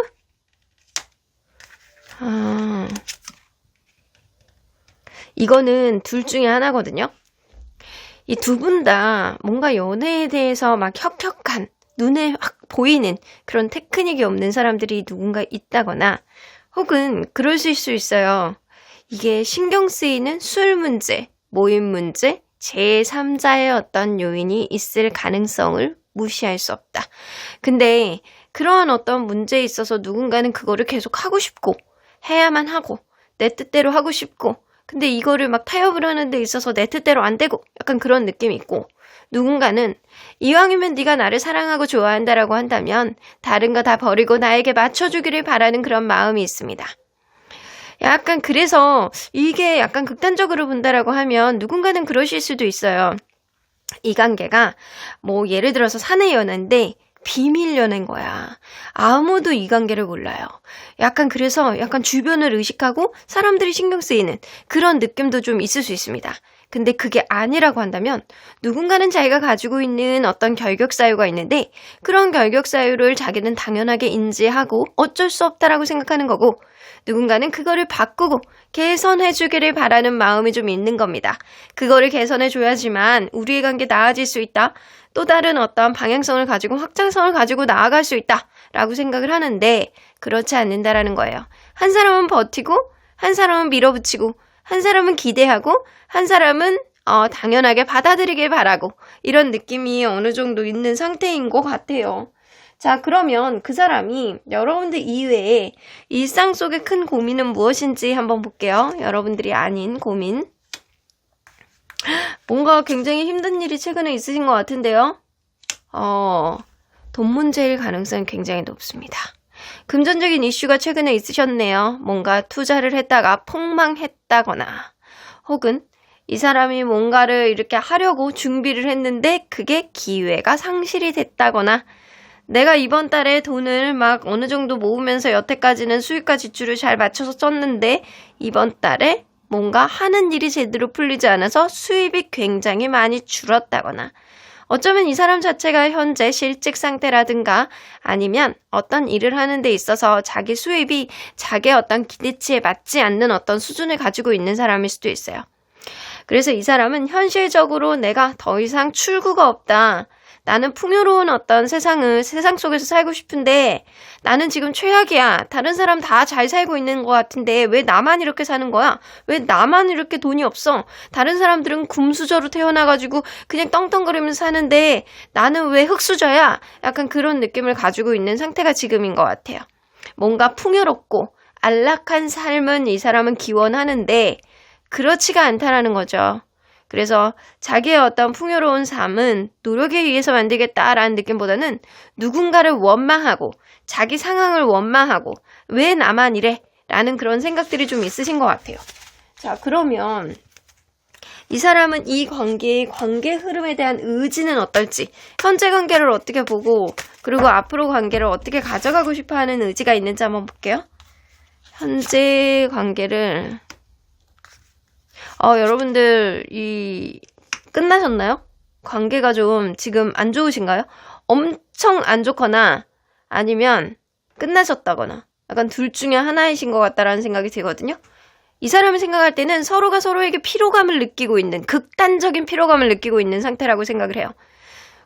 이거는 둘 중에 하나거든요. 이 두 분 다 뭔가 연애에 대해서 막 혁혁한 눈에 확 보이는 그런 테크닉이 없는 사람들이 누군가 있다거나 혹은 그러실 수 있어요. 이게 신경 쓰이는 술 문제, 모임 문제, 제3자의 어떤 요인이 있을 가능성을 무시할 수 없다. 근데 그러한 어떤 문제에 있어서 누군가는 그거를 계속 하고 싶고 해야만 하고 내 뜻대로 하고 싶고 근데 이거를 막 타협을 하는 데 있어서 내 뜻대로 안 되고 약간 그런 느낌이 있고 누군가는 이왕이면 네가 나를 사랑하고 좋아한다라고 한다면 다른 거 다 버리고 나에게 맞춰주기를 바라는 그런 마음이 있습니다. 약간 그래서 이게 약간 극단적으로 본다라고 하면 누군가는 그러실 수도 있어요. 이 관계가 뭐 예를 들어서 사내 연애인데 비밀 연애인 거야. 아무도 이 관계를 몰라요. 약간 그래서 약간 주변을 의식하고 사람들이 신경 쓰이는 그런 느낌도 좀 있을 수 있습니다. 근데 그게 아니라고 한다면 누군가는 자기가 가지고 있는 어떤 결격사유가 있는데 그런 결격사유를 자기는 당연하게 인지하고 어쩔 수 없다라고 생각하는 거고 누군가는 그거를 바꾸고 개선해주기를 바라는 마음이 좀 있는 겁니다. 그거를 개선해줘야지만 우리의 관계 나아질 수 있다. 또 다른 어떤 방향성을 가지고 확장성을 가지고 나아갈 수 있다라고 생각을 하는데 그렇지 않는다라는 거예요. 한 사람은 버티고 한 사람은 밀어붙이고 한 사람은 기대하고 한 사람은 당연하게 받아들이길 바라고 이런 느낌이 어느 정도 있는 상태인 것 같아요. 자, 그러면 그 사람이 여러분들 이외에 일상 속의 큰 고민은 무엇인지 한번 볼게요. 여러분들이 아닌 고민. 뭔가 굉장히 힘든 일이 최근에 있으신 것 같은데요. 돈 문제일 가능성이 굉장히 높습니다. 금전적인 이슈가 최근에 있으셨네요. 뭔가 투자를 했다가 폭망했다거나 혹은 이 사람이 뭔가를 이렇게 하려고 준비를 했는데 그게 기회가 상실이 됐다거나 내가 이번 달에 돈을 막 어느 정도 모으면서 여태까지는 수입과 지출을 잘 맞춰서 썼는데 이번 달에 뭔가 하는 일이 제대로 풀리지 않아서 수입이 굉장히 많이 줄었다거나 어쩌면 이 사람 자체가 현재 실직 상태라든가 아니면 어떤 일을 하는 데 있어서 자기 수입이 자기의 어떤 기대치에 맞지 않는 어떤 수준을 가지고 있는 사람일 수도 있어요. 그래서 이 사람은 현실적으로 내가 더 이상 출구가 없다. 나는 풍요로운 어떤 세상 속에서 살고 싶은데 나는 지금 최악이야. 다른 사람 다 잘 살고 있는 것 같은데 왜 나만 이렇게 사는 거야? 왜 나만 이렇게 돈이 없어? 다른 사람들은 금수저로 태어나가지고 그냥 떵떵거리면서 사는데 나는 왜 흙수저야? 약간 그런 느낌을 가지고 있는 상태가 지금인 것 같아요. 뭔가 풍요롭고 안락한 삶은 이 사람은 기원하는데 그렇지가 않다라는 거죠. 그래서 자기의 어떤 풍요로운 삶은 노력에 의해서 만들겠다라는 느낌보다는 누군가를 원망하고 자기 상황을 원망하고 왜 나만 이래? 라는 그런 생각들이 좀 있으신 것 같아요. 자, 그러면 이 사람은 이 관계 흐름에 대한 의지는 어떨지, 현재 관계를 어떻게 보고 그리고 앞으로 관계를 어떻게 가져가고 싶어하는 의지가 있는지 한번 볼게요. 현재 관계를 여러분들 끝나셨나요? 관계가 좀 지금 안 좋으신가요? 엄청 안 좋거나 아니면 끝나셨다거나 약간 둘 중에 하나이신 것 같다라는 생각이 들거든요. 이 사람이 생각할 때는 서로가 서로에게 피로감을 느끼고 있는 극단적인 피로감을 느끼고 있는 상태라고 생각을 해요.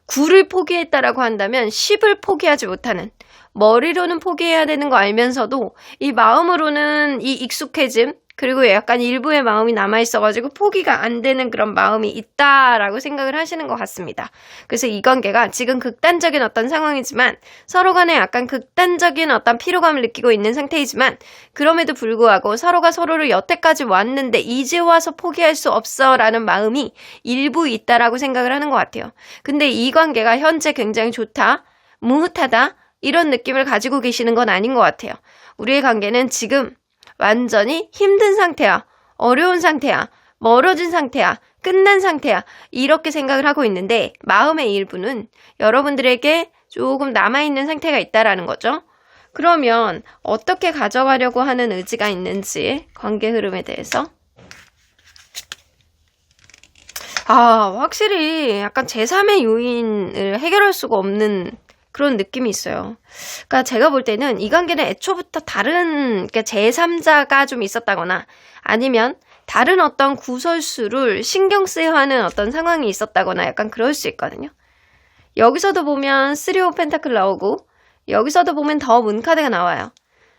9를 포기했다라고 한다면 10을 포기하지 못하는, 머리로는 포기해야 되는 거 알면서도 이 마음으로는 이 익숙해짐 그리고 약간 일부의 마음이 남아있어가지고 포기가 안 되는 그런 마음이 있다라고 생각을 하시는 것 같습니다. 그래서 이 관계가 지금 극단적인 어떤 상황이지만 서로 간에 약간 극단적인 어떤 피로감을 느끼고 있는 상태이지만 그럼에도 불구하고 서로가 서로를 여태까지 왔는데 이제 와서 포기할 수 없어 라는 마음이 일부 있다라고 생각을 하는 것 같아요. 근데 이 관계가 현재 굉장히 좋다, 뭉긋하다 이런 느낌을 가지고 계시는 건 아닌 것 같아요. 우리의 관계는 지금 완전히 힘든 상태야, 어려운 상태야, 멀어진 상태야, 끝난 상태야 이렇게 생각을 하고 있는데 마음의 일부는 여러분들에게 조금 남아있는 상태가 있다라는 거죠. 그러면 어떻게 가져가려고 하는 의지가 있는지 관계 흐름에 대해서 확실히 약간 제3의 요인을 해결할 수가 없는 그런 느낌이 있어요. 그러니까 제가 볼 때는 이 관계는 애초부터 다른 제3자가 좀 있었다거나 아니면 다른 어떤 구설수를 신경 쓰여 하는 어떤 상황이 있었다거나 약간 그럴 수 있거든요. 여기서도 보면 3 오브 펜타클 나오고 여기서도 보면 더 문카드가 나와요.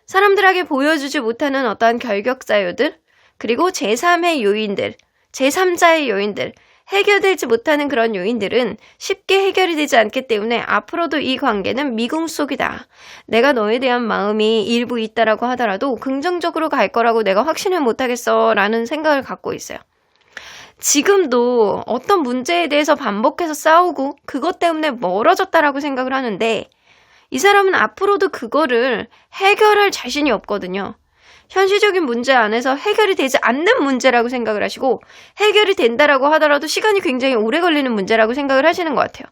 사람들에게 보여주지 못하는 어떤 결격사유들 그리고 제3의 요인들, 제3자의 요인들 해결되지 못하는 그런 요인들은 쉽게 해결이 되지 않기 때문에 앞으로도 이 관계는 미궁 속이다. 내가 너에 대한 마음이 일부 있다라고 하더라도 긍정적으로 갈 거라고 내가 확신을 못하겠어 라는 생각을 갖고 있어요. 지금도 어떤 문제에 대해서 반복해서 싸우고 그것 때문에 멀어졌다라고 생각을 하는데 이 사람은 앞으로도 그거를 해결할 자신이 없거든요. 현실적인 문제 안에서 해결이 되지 않는 문제라고 생각을 하시고 해결이 된다라고 하더라도 시간이 굉장히 오래 걸리는 문제라고 생각을 하시는 것 같아요.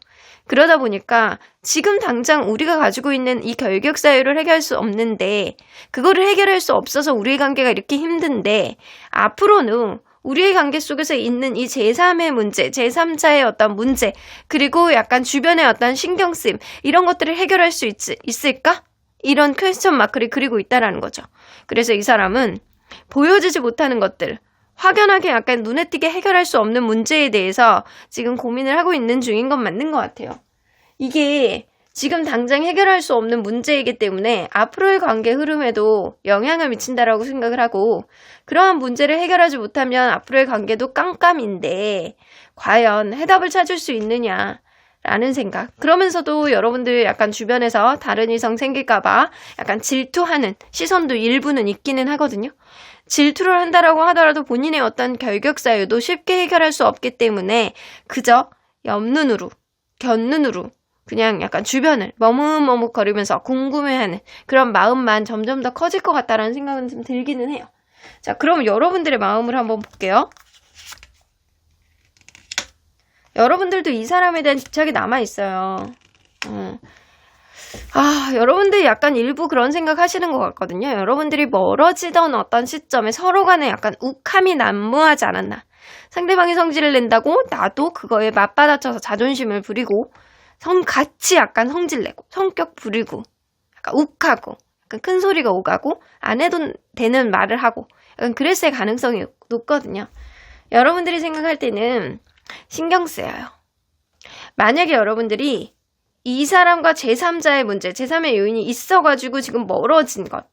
그러다 보니까 지금 당장 우리가 가지고 있는 이 결격 사유를 해결할 수 없는데 그거를 해결할 수 없어서 우리의 관계가 이렇게 힘든데 앞으로는 우리의 관계 속에서 있는 이 제3의 문제, 제3자의 어떤 문제 그리고 약간 주변의 어떤 신경쓰임 이런 것들을 해결할 수 있을까? 이런 퀘스천 마크를 그리고 있다라는 거죠. 그래서 이 사람은 보여지지 못하는 것들, 확연하게 약간 눈에 띄게 해결할 수 없는 문제에 대해서 지금 고민을 하고 있는 중인 건 맞는 것 같아요. 이게 지금 당장 해결할 수 없는 문제이기 때문에 앞으로의 관계 흐름에도 영향을 미친다라고 생각을 하고 그러한 문제를 해결하지 못하면 앞으로의 관계도 깜깜인데 과연 해답을 찾을 수 있느냐 라는 생각. 그러면서도 여러분들 약간 주변에서 다른 이성 생길까봐 약간 질투하는 시선도 일부는 있기는 하거든요. 질투를 한다라고 하더라도 본인의 어떤 결격사유도 쉽게 해결할 수 없기 때문에 그저 옆눈으로, 곁눈으로 그냥 약간 주변을 머뭇머뭇거리면서 궁금해하는 그런 마음만 점점 더 커질 것 같다라는 생각은 좀 들기는 해요. 자, 그럼 여러분들의 마음을 한번 볼게요. 여러분들도 이 사람에 대한 집착이 남아있어요. 여러분들 약간 일부 그런 생각 하시는 것 같거든요. 여러분들이 멀어지던 어떤 시점에 서로 간에 약간 욱함이 난무하지 않았나. 상대방이 성질을 낸다고 나도 그거에 맞받아쳐서 자존심을 부리고 같이 약간 성질내고 성격 부리고 약간 욱하고 약간 큰 소리가 오가고 안 해도 되는 말을 하고 약간 그랬을 가능성이 높거든요. 여러분들이 생각할 때는 신경 쓰여요. 만약에 여러분들이 이 사람과 제3자의 문제, 제3의 요인이 있어가지고 지금 멀어진 것,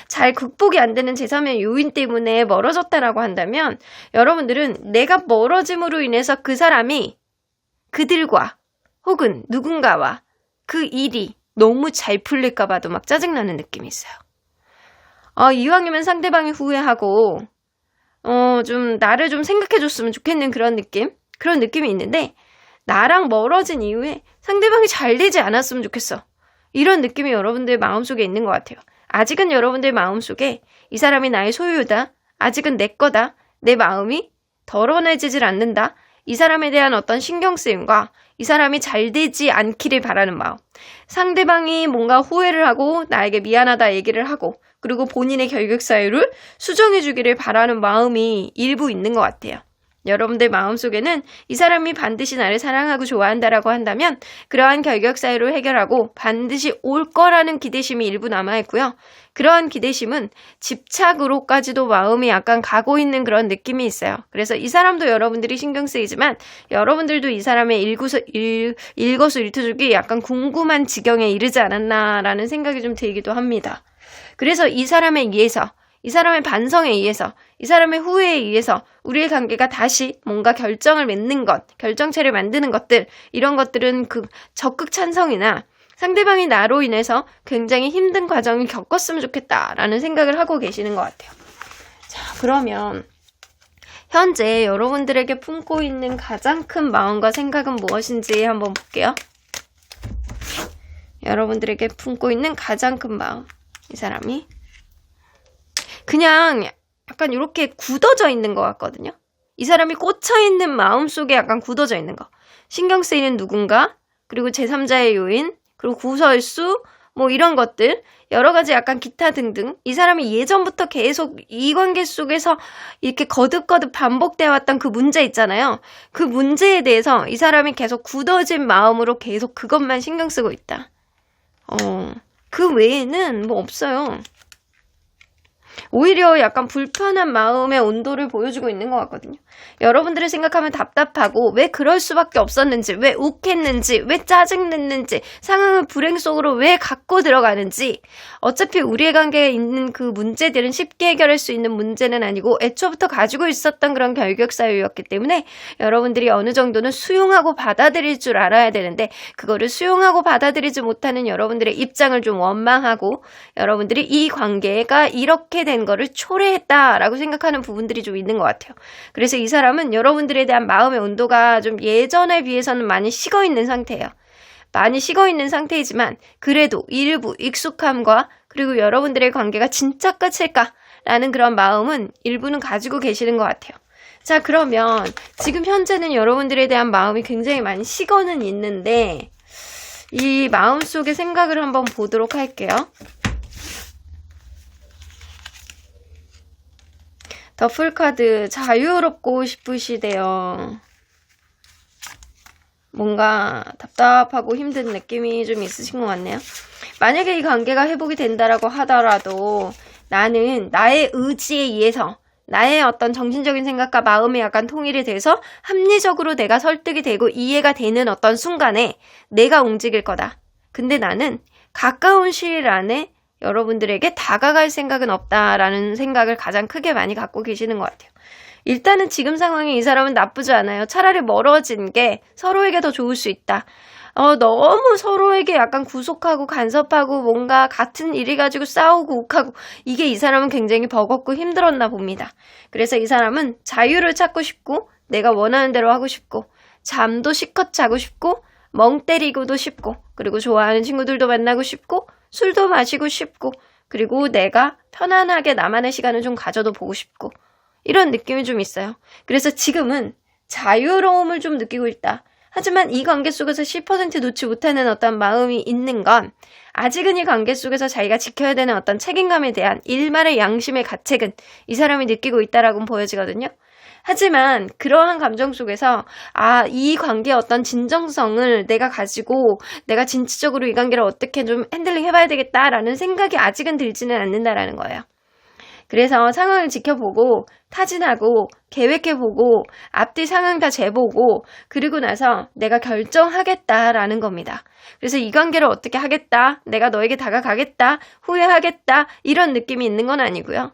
잘 극복이 안 되는 제3의 요인 때문에 멀어졌다라고 한다면 여러분들은 내가 멀어짐으로 인해서 그 사람이 그들과 혹은 누군가와 그 일이 너무 잘 풀릴까 봐도 막 짜증나는 느낌이 있어요. 이왕이면 상대방이 후회하고 좀 나를 좀 생각해줬으면 좋겠는 그런 느낌이 있는데 나랑 멀어진 이후에 상대방이 잘 되지 않았으면 좋겠어. 이런 느낌이 여러분들 마음속에 있는 것 같아요. 아직은 여러분들 마음속에 이 사람이 나의 소유다. 아직은 내 거다. 내 마음이 덜어내지질 않는다. 이 사람에 대한 어떤 신경 쓰임과 이 사람이 잘 되지 않기를 바라는 마음. 상대방이 뭔가 후회를 하고 나에게 미안하다 얘기를 하고 그리고 본인의 결격 사유를 수정해 주기를 바라는 마음이 일부 있는 것 같아요. 여러분들 마음속에는 이 사람이 반드시 나를 사랑하고 좋아한다라고 한다면 그러한 결격 사유를 해결하고 반드시 올 거라는 기대심이 일부 남아있고요. 그러한 기대심은 집착으로까지도 마음이 약간 가고 있는 그런 느낌이 있어요. 그래서 이 사람도 여러분들이 신경 쓰이지만 여러분들도 이 사람의 일거수일투족이 약간 궁금한 지경에 이르지 않았나라는 생각이 좀 들기도 합니다. 그래서 이 사람에 의해서 이 사람의 반성에 의해서 이 사람의 후회에 의해서 우리의 관계가 다시 뭔가 결정을 맺는 것, 결정체를 만드는 것들 이런 것들은 그 적극 찬성이나 상대방이 나로 인해서 굉장히 힘든 과정을 겪었으면 좋겠다라는 생각을 하고 계시는 것 같아요. 자, 그러면 현재 여러분들에게 품고 있는 가장 큰 마음과 생각은 무엇인지 한번 볼게요. 여러분들에게 품고 있는 가장 큰 마음, 이 사람이 그냥 약간 이렇게 굳어져 있는 것 같거든요. 이 사람이 꽂혀있는 마음속에 약간 굳어져 있는 거. 신경 쓰이는 누군가, 그리고 제3자의 요인, 그리고 구설수, 뭐 이런 것들, 여러 가지 약간 기타 등등. 이 사람이 예전부터 계속 이 관계 속에서 이렇게 거듭거듭 반복되어 왔던 그 문제 있잖아요. 그 문제에 대해서 이 사람이 계속 굳어진 마음으로 계속 그것만 신경 쓰고 있다. 그 외에는 뭐 없어요. 오히려 약간 불편한 마음의 온도를 보여주고 있는 것 같거든요. 여러분들을 생각하면 답답하고 왜 그럴 수밖에 없었는지, 왜 욱했는지, 왜 짜증냈는지, 상황을 불행 속으로 왜 갖고 들어가는지 어차피 우리의 관계에 있는 그 문제들은 쉽게 해결할 수 있는 문제는 아니고 애초부터 가지고 있었던 그런 결격사유였기 때문에 여러분들이 어느 정도는 수용하고 받아들일 줄 알아야 되는데 그거를 수용하고 받아들이지 못하는 여러분들의 입장을 좀 원망하고 여러분들이 이 관계가 이렇게 된 거를 초래했다라고 생각하는 부분들이 좀 있는 것 같아요. 그래서 이 사람은 여러분들에 대한 마음의 온도가 좀 예전에 비해서는 많이 식어있는 상태예요. 많이 식어있는 상태이지만 그래도 일부 익숙함과 그리고 여러분들의 관계가 진짜 끝일까라는 그런 마음은 일부는 가지고 계시는 것 같아요. 자, 그러면 지금 현재는 여러분들에 대한 마음이 굉장히 많이 식어는 있는데 이 마음속의 생각을 한번 보도록 할게요. 더 풀카드, 자유롭고 싶으시대요. 뭔가 답답하고 힘든 느낌이 좀 있으신 것 같네요. 만약에 이 관계가 회복이 된다라고 하더라도 나는 나의 의지에 의해서 나의 어떤 정신적인 생각과 마음이 약간 통일이 돼서 합리적으로 내가 설득이 되고 이해가 되는 어떤 순간에 내가 움직일 거다. 근데 나는 가까운 시일 안에 여러분들에게 다가갈 생각은 없다라는 생각을 가장 크게 많이 갖고 계시는 것 같아요. 일단은 지금 상황에 이 사람은 나쁘지 않아요. 차라리 멀어진 게 서로에게 더 좋을 수 있다. 너무 서로에게 약간 구속하고 간섭하고 뭔가 같은 일이 가지고 싸우고 욱하고 이게 이 사람은 굉장히 버겁고 힘들었나 봅니다. 그래서 이 사람은 자유를 찾고 싶고 내가 원하는 대로 하고 싶고 잠도 실컷 자고 싶고 멍 때리고도 싶고 그리고 좋아하는 친구들도 만나고 싶고 술도 마시고 싶고 그리고 내가 편안하게 나만의 시간을 좀 가져도 보고 싶고 이런 느낌이 좀 있어요. 그래서 지금은 자유로움을 좀 느끼고 있다. 하지만 이 관계 속에서 10% 놓지 못하는 어떤 마음이 있는 건 아직은 이 관계 속에서 자기가 지켜야 되는 어떤 책임감에 대한 일말의 양심의 가책은 이 사람이 느끼고 있다라고 보여지거든요. 하지만 그러한 감정 속에서 이 관계의 어떤 진정성을 내가 가지고 내가 진취적으로 이 관계를 어떻게 좀 핸들링 해봐야 되겠다라는 생각이 아직은 들지는 않는다라는 거예요. 그래서 상황을 지켜보고 타진하고 계획해보고 앞뒤 상황 다 재보고 그리고 나서 내가 결정하겠다라는 겁니다. 그래서 이 관계를 어떻게 하겠다, 내가 너에게 다가가겠다, 후회하겠다 이런 느낌이 있는 건 아니고요.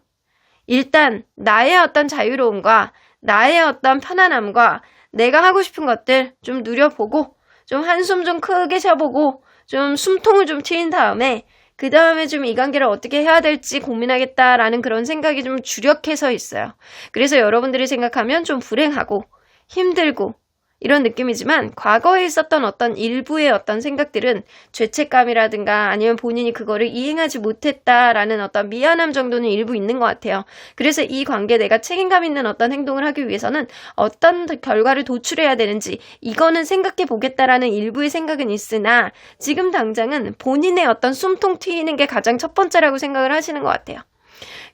일단 나의 어떤 자유로움과 나의 어떤 편안함과 내가 하고 싶은 것들 좀 누려보고 좀 한숨 좀 크게 쉬어보고 좀 숨통을 좀 트인 다음에 그 다음에 좀 이 관계를 어떻게 해야 될지 고민하겠다라는 그런 생각이 좀 주력해서 있어요. 그래서 여러분들이 생각하면 좀 불행하고 힘들고 이런 느낌이지만 과거에 있었던 어떤 일부의 어떤 생각들은 죄책감이라든가 아니면 본인이 그거를 이행하지 못했다라는 어떤 미안함 정도는 일부 있는 것 같아요. 그래서 이 관계에 내가 책임감 있는 어떤 행동을 하기 위해서는 어떤 결과를 도출해야 되는지 이거는 생각해 보겠다라는 일부의 생각은 있으나 지금 당장은 본인의 어떤 숨통 트이는 게 가장 첫 번째라고 생각을 하시는 것 같아요.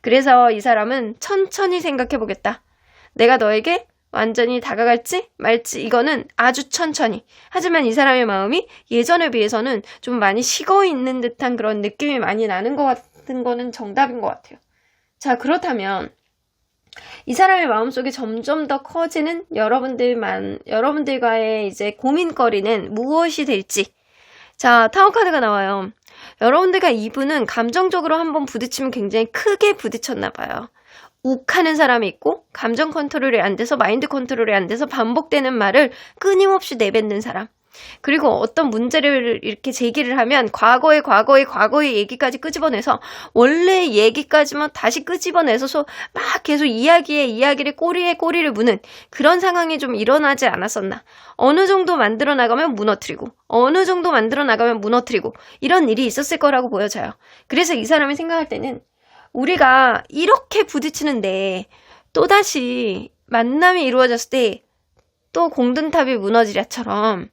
그래서 이 사람은 천천히 생각해 보겠다. 내가 너에게 완전히 다가갈지 말지 이거는 아주 천천히. 하지만 이 사람의 마음이 예전에 비해서는 좀 많이 식어 있는 듯한 그런 느낌이 많이 나는 것 같은 거는 정답인 것 같아요. 자, 그렇다면 이 사람의 마음속에 점점 더 커지는 여러분들과의 이제 고민거리는 무엇이 될지. 자, 타워 카드가 나와요. 여러분들과 이분은 감정적으로 한번 부딪히면 굉장히 크게 부딪혔나 봐요. 욱하는 사람이 있고 감정 컨트롤이 안 돼서 마인드 컨트롤이 안 돼서 반복되는 말을 끊임없이 내뱉는 사람. 그리고 어떤 문제를 이렇게 제기를 하면 과거의 얘기까지 끄집어내서 원래 얘기까지만 다시 끄집어내서 막 계속 이야기를 꼬리를 무는 그런 상황이 좀 일어나지 않았었나. 어느 정도 만들어 나가면 무너뜨리고 어느 정도 만들어 나가면 무너뜨리고 이런 일이 있었을 거라고 보여져요. 그래서 이 사람이 생각할 때는 우리가 이렇게 부딪히는데 또다시 만남이 이루어졌을 때 또 공든탑이 무너지랴처럼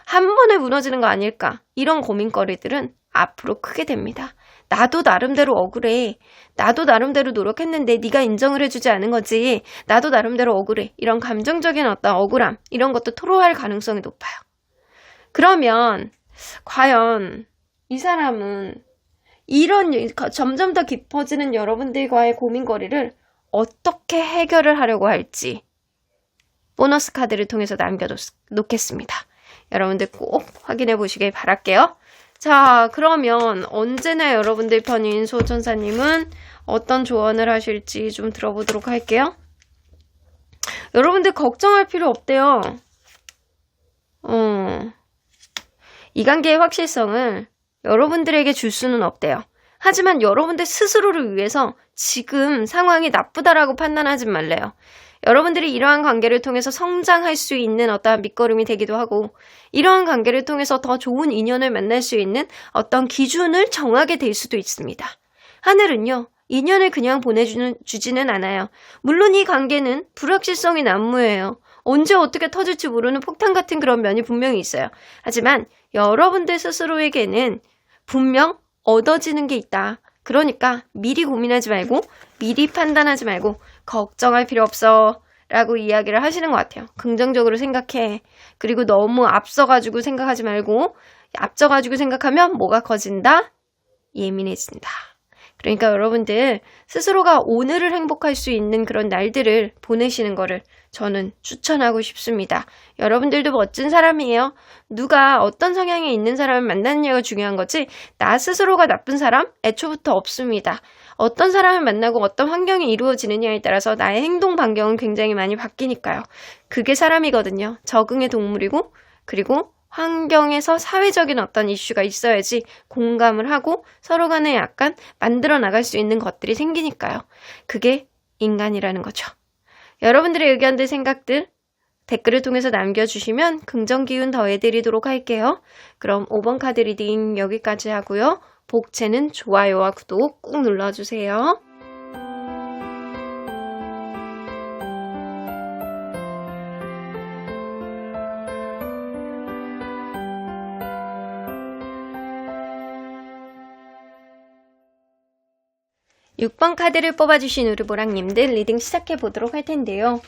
한 번에 무너지는 거 아닐까 이런 고민거리들은 앞으로 크게 됩니다. 나도 나름대로 억울해. 나도 나름대로 노력했는데 네가 인정을 해주지 않은 거지. 나도 나름대로 억울해. 이런 감정적인 어떤 억울함 이런 것도 토로할 가능성이 높아요. 그러면 과연 이 사람은 이런 점점 더 깊어지는 여러분들과의 고민거리를 어떻게 해결을 하려고 할지 보너스 카드를 통해서 남겨놓겠습니다. 여러분들 꼭 확인해 보시길 바랄게요. 자, 그러면 언제나 여러분들 편인 소천사님은 어떤 조언을 하실지 좀 들어보도록 할게요. 여러분들 걱정할 필요 없대요. 이 관계의 확실성을 여러분들에게 줄 수는 없대요. 하지만 여러분들 스스로를 위해서 지금 상황이 나쁘다라고 판단하지 말래요. 여러분들이 이러한 관계를 통해서 성장할 수 있는 어떠한 밑거름이 되기도 하고 이러한 관계를 통해서 더 좋은 인연을 만날 수 있는 어떤 기준을 정하게 될 수도 있습니다. 하늘은요. 인연을 그냥 보내주지는 않아요. 물론 이 관계는 불확실성이 난무해요. 언제 어떻게 터질지 모르는 폭탄 같은 그런 면이 분명히 있어요. 하지만 여러분들 스스로에게는 분명 얻어지는 게 있다. 그러니까 미리 고민하지 말고 미리 판단하지 말고 걱정할 필요 없어 라고 이야기를 하시는 것 같아요. 긍정적으로 생각해. 그리고 너무 앞서가지고 생각하지 말고 앞서가지고 생각하면 뭐가 커진다? 예민해진다. 그러니까 여러분들 스스로가 오늘을 행복할 수 있는 그런 날들을 보내시는 거를 저는 추천하고 싶습니다. 여러분들도 멋진 사람이에요. 누가 어떤 성향이 있는 사람을 만나느냐가 중요한 거지 나 스스로가 나쁜 사람? 애초부터 없습니다. 어떤 사람을 만나고 어떤 환경이 이루어지느냐에 따라서 나의 행동 반경은 굉장히 많이 바뀌니까요. 그게 사람이거든요. 적응의 동물이고 그리고 환경에서 사회적인 어떤 이슈가 있어야지 공감을 하고 서로 간에 약간 만들어 나갈 수 있는 것들이 생기니까요. 그게 인간이라는 거죠. 여러분들의 의견들, 생각들 댓글을 통해서 남겨주시면 긍정 기운 더해드리도록 할게요. 그럼 5번 카드 리딩 여기까지 하고요. 복채는 좋아요와 구독 꼭 눌러주세요. 6번 카드를 뽑아주신 우르보랑님들 리딩 시작해보도록 할 텐데요.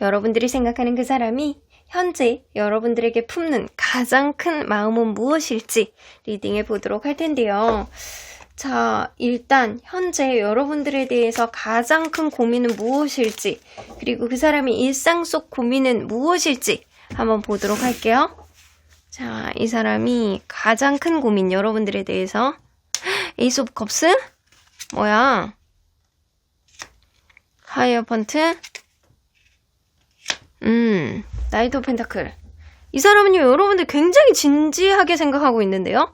여러분들이 생각하는 그 사람이 현재 여러분들에게 품는 가장 큰 마음은 무엇일지 리딩해 보도록 할 텐데요. 자, 일단 현재 여러분들에 대해서 가장 큰 고민은 무엇일지, 그리고 그 사람이 일상 속 고민은 무엇일지 한번 보도록 할게요. 자, 이 사람이 가장 큰 고민, 여러분들에 대해서. 에이스 오브 컵스? 뭐야? 하이어펀트? 나이트 오브 펜타클. 이 사람은요, 여러분들 굉장히 진지하게 생각하고 있는데요.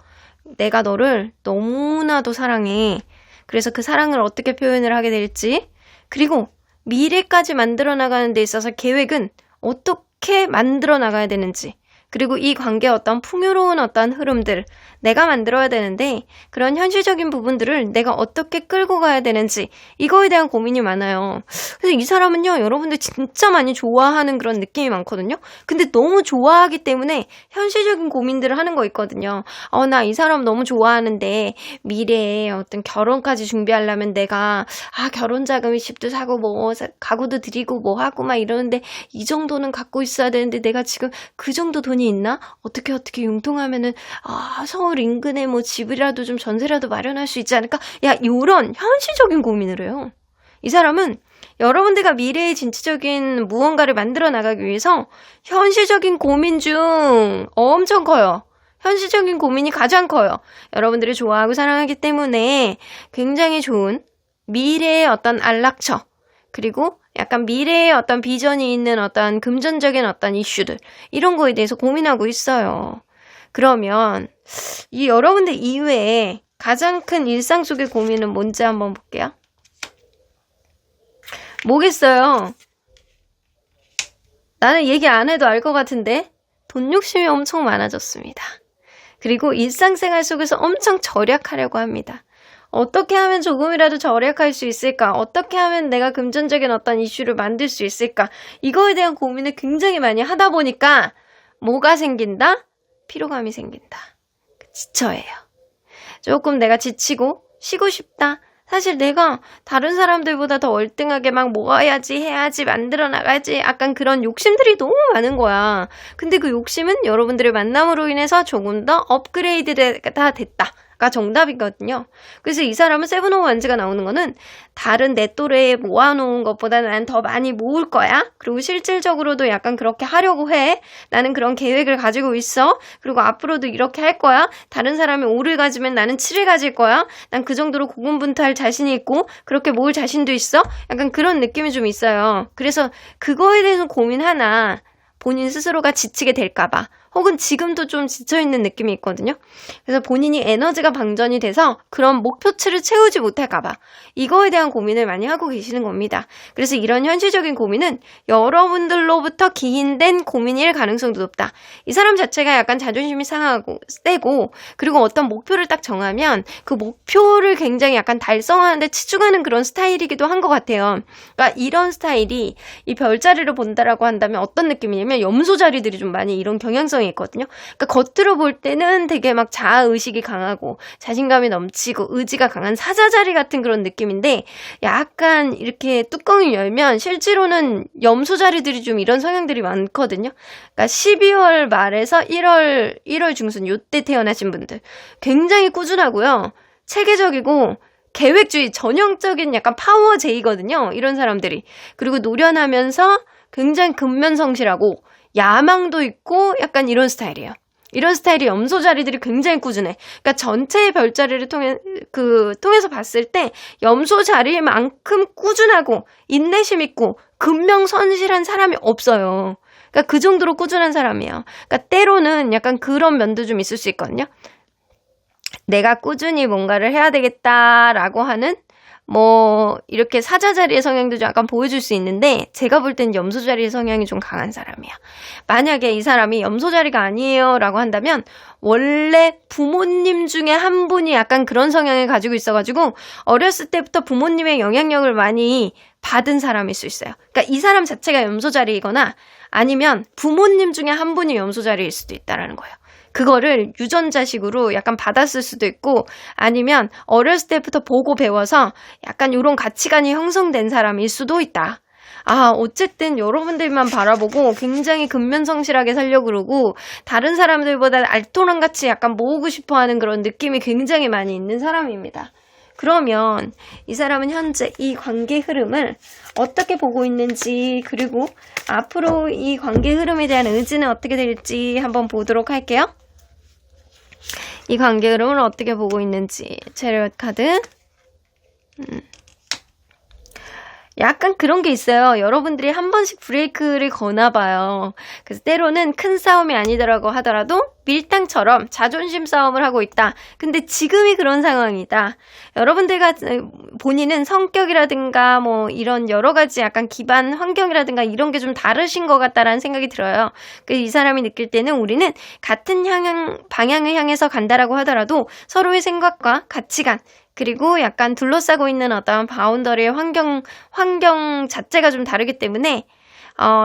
내가 너를 너무나도 사랑해. 그래서 그 사랑을 어떻게 표현을 하게 될지, 그리고 미래까지 만들어 나가는 데 있어서 계획은 어떻게 만들어 나가야 되는지, 그리고 이 관계의 어떤 풍요로운 어떤 흐름들 내가 만들어야 되는데 그런 현실적인 부분들을 내가 어떻게 끌고 가야 되는지, 이거에 대한 고민이 많아요. 그래서 이 사람은요, 여러분들 진짜 많이 좋아하는 그런 느낌이 많거든요. 근데 너무 좋아하기 때문에 현실적인 고민들을 하는 거 있거든요. 나 이 사람 너무 좋아하는데 미래에 어떤 결혼까지 준비하려면 내가 결혼 자금이 집도 사고 뭐 가구도 드리고 뭐 하고 막 이러는데 이 정도는 갖고 있어야 되는데 내가 지금 그 정도 돈이 있나? 어떻게 융통하면은 서울 인근에 뭐 집이라도 좀 전세라도 마련할 수 있지 않을까? 요런 현실적인 고민을 해요. 이 사람은 여러분들과 미래의 진취적인 무언가를 만들어 나가기 위해서 현실적인 고민 중 엄청 커요. 현실적인 고민이 가장 커요. 여러분들을 좋아하고 사랑하기 때문에 굉장히 좋은 미래의 어떤 안락처, 그리고 약간 미래의 어떤 비전이 있는 어떤 금전적인 어떤 이슈들, 이런 거에 대해서 고민하고 있어요. 그러면 이 여러분들 이외에 가장 큰 일상 속의 고민은 뭔지 한번 볼게요. 뭐겠어요? 나는 얘기 안 해도 알 것 같은데 돈 욕심이 엄청 많아졌습니다. 그리고 일상생활 속에서 엄청 절약하려고 합니다. 어떻게 하면 조금이라도 절약할 수 있을까? 어떻게 하면 내가 금전적인 어떤 이슈를 만들 수 있을까? 이거에 대한 고민을 굉장히 많이 하다 보니까 뭐가 생긴다? 피로감이 생긴다. 지쳐해요. 조금 내가 지치고 쉬고 싶다. 사실 내가 다른 사람들보다 더 월등하게 막 모아야지, 해야지, 만들어 나가야지, 약간 그런 욕심들이 너무 많은 거야. 근데 그 욕심은 여러분들의 만남으로 인해서 조금 더 업그레이드가 됐다 가 정답이거든요. 그래서 이 사람은 세븐 오브 원즈가 나오는 거는 다른 내 또래에 모아놓은 것보다 난 더 많이 모을 거야. 그리고 실질적으로도 약간 그렇게 하려고 해. 나는 그런 계획을 가지고 있어. 그리고 앞으로도 이렇게 할 거야. 다른 사람이 5를 가지면 나는 7을 가질 거야. 난 그 정도로 고군분투할 자신이 있고 그렇게 모을 자신도 있어. 약간 그런 느낌이 좀 있어요. 그래서 그거에 대해서 고민하나 본인 스스로가 지치게 될까봐, 혹은 지금도 좀 지쳐있는 느낌이 있거든요. 그래서 본인이 에너지가 방전이 돼서 그런 목표치를 채우지 못할까봐 이거에 대한 고민을 많이 하고 계시는 겁니다. 그래서 이런 현실적인 고민은 여러분들로부터 기인된 고민일 가능성도 높다. 이 사람 자체가 약간 자존심이 상하고 세고, 그리고 어떤 목표를 딱 정하면 그 목표를 굉장히 약간 달성하는데 치중하는 그런 스타일이기도 한 것 같아요. 그러니까 이런 스타일이 이 별자리를 본다라고 한다면 어떤 느낌이냐면 염소 자리들이 좀 많이 이런 경향성이 있거든요. 그러니까 겉으로 볼 때는 되게 막 자아의식이 강하고 자신감이 넘치고 의지가 강한 사자자리 같은 그런 느낌인데, 약간 이렇게 뚜껑을 열면 실제로는 염소 자리들이 좀 이런 성향들이 많거든요. 그러니까 12월 말에서 1월 중순 요때 태어나신 분들 굉장히 꾸준하고요. 체계적이고 계획주의, 전형적인 약간 파워제이거든요. 이런 사람들이. 그리고 노련하면서 굉장히 근면성실하고 야망도 있고 약간 이런 스타일이에요. 이런 스타일이 염소 자리들이 굉장히 꾸준해. 그러니까 전체의 별자리를 통해서 봤을 때 염소 자리만큼 꾸준하고 인내심 있고 근명선실한 사람이 없어요. 그러니까 그 정도로 꾸준한 사람이에요. 그러니까 때로는 약간 그런 면도 좀 있을 수 있거든요. 내가 꾸준히 뭔가를 해야 되겠다라고 하는 이렇게 사자자리의 성향도 좀 약간 보여줄 수 있는데, 제가 볼 땐 염소자리의 성향이 좀 강한 사람이야. 만약에 이 사람이 염소자리가 아니에요 라고 한다면 원래 부모님 중에 한 분이 약간 그런 성향을 가지고 있어가지고 어렸을 때부터 부모님의 영향력을 많이 받은 사람일 수 있어요. 그러니까 이 사람 자체가 염소자리이거나 아니면 부모님 중에 한 분이 염소자리일 수도 있다라는 거예요. 그거를 유전자식으로 약간 받았을 수도 있고 아니면 어렸을 때부터 보고 배워서 약간 이런 가치관이 형성된 사람일 수도 있다. 어쨌든 여러분들만 바라보고 굉장히 근면성실하게 살려고 그러고 다른 사람들보다 알토란같이 약간 모으고 싶어하는 그런 느낌이 굉장히 많이 있는 사람입니다. 그러면 이 사람은 현재 이 관계 흐름을 어떻게 보고 있는지 그리고 앞으로 이 관계 흐름에 대한 의지는 어떻게 될지 한번 보도록 할게요. 이 관계 흐름을 어떻게 보고 있는지 체리엇 카드 약간 그런 게 있어요. 여러분들이 한 번씩 브레이크를 거나 봐요. 그래서 때로는 큰 싸움이 아니더라고 하더라도 밀당처럼 자존심 싸움을 하고 있다. 근데 지금이 그런 상황이다. 여러분들과 본인은 성격이라든가 뭐 이런 여러 가지 약간 기반 환경이라든가 이런 게 좀 다르신 것 같다라는 생각이 들어요. 이 사람이 느낄 때는 우리는 같은 방향을 향해서 간다라고 하더라도 서로의 생각과 가치관 그리고 약간 둘러싸고 있는 어떤 바운더리의 환경 자체가 좀 다르기 때문에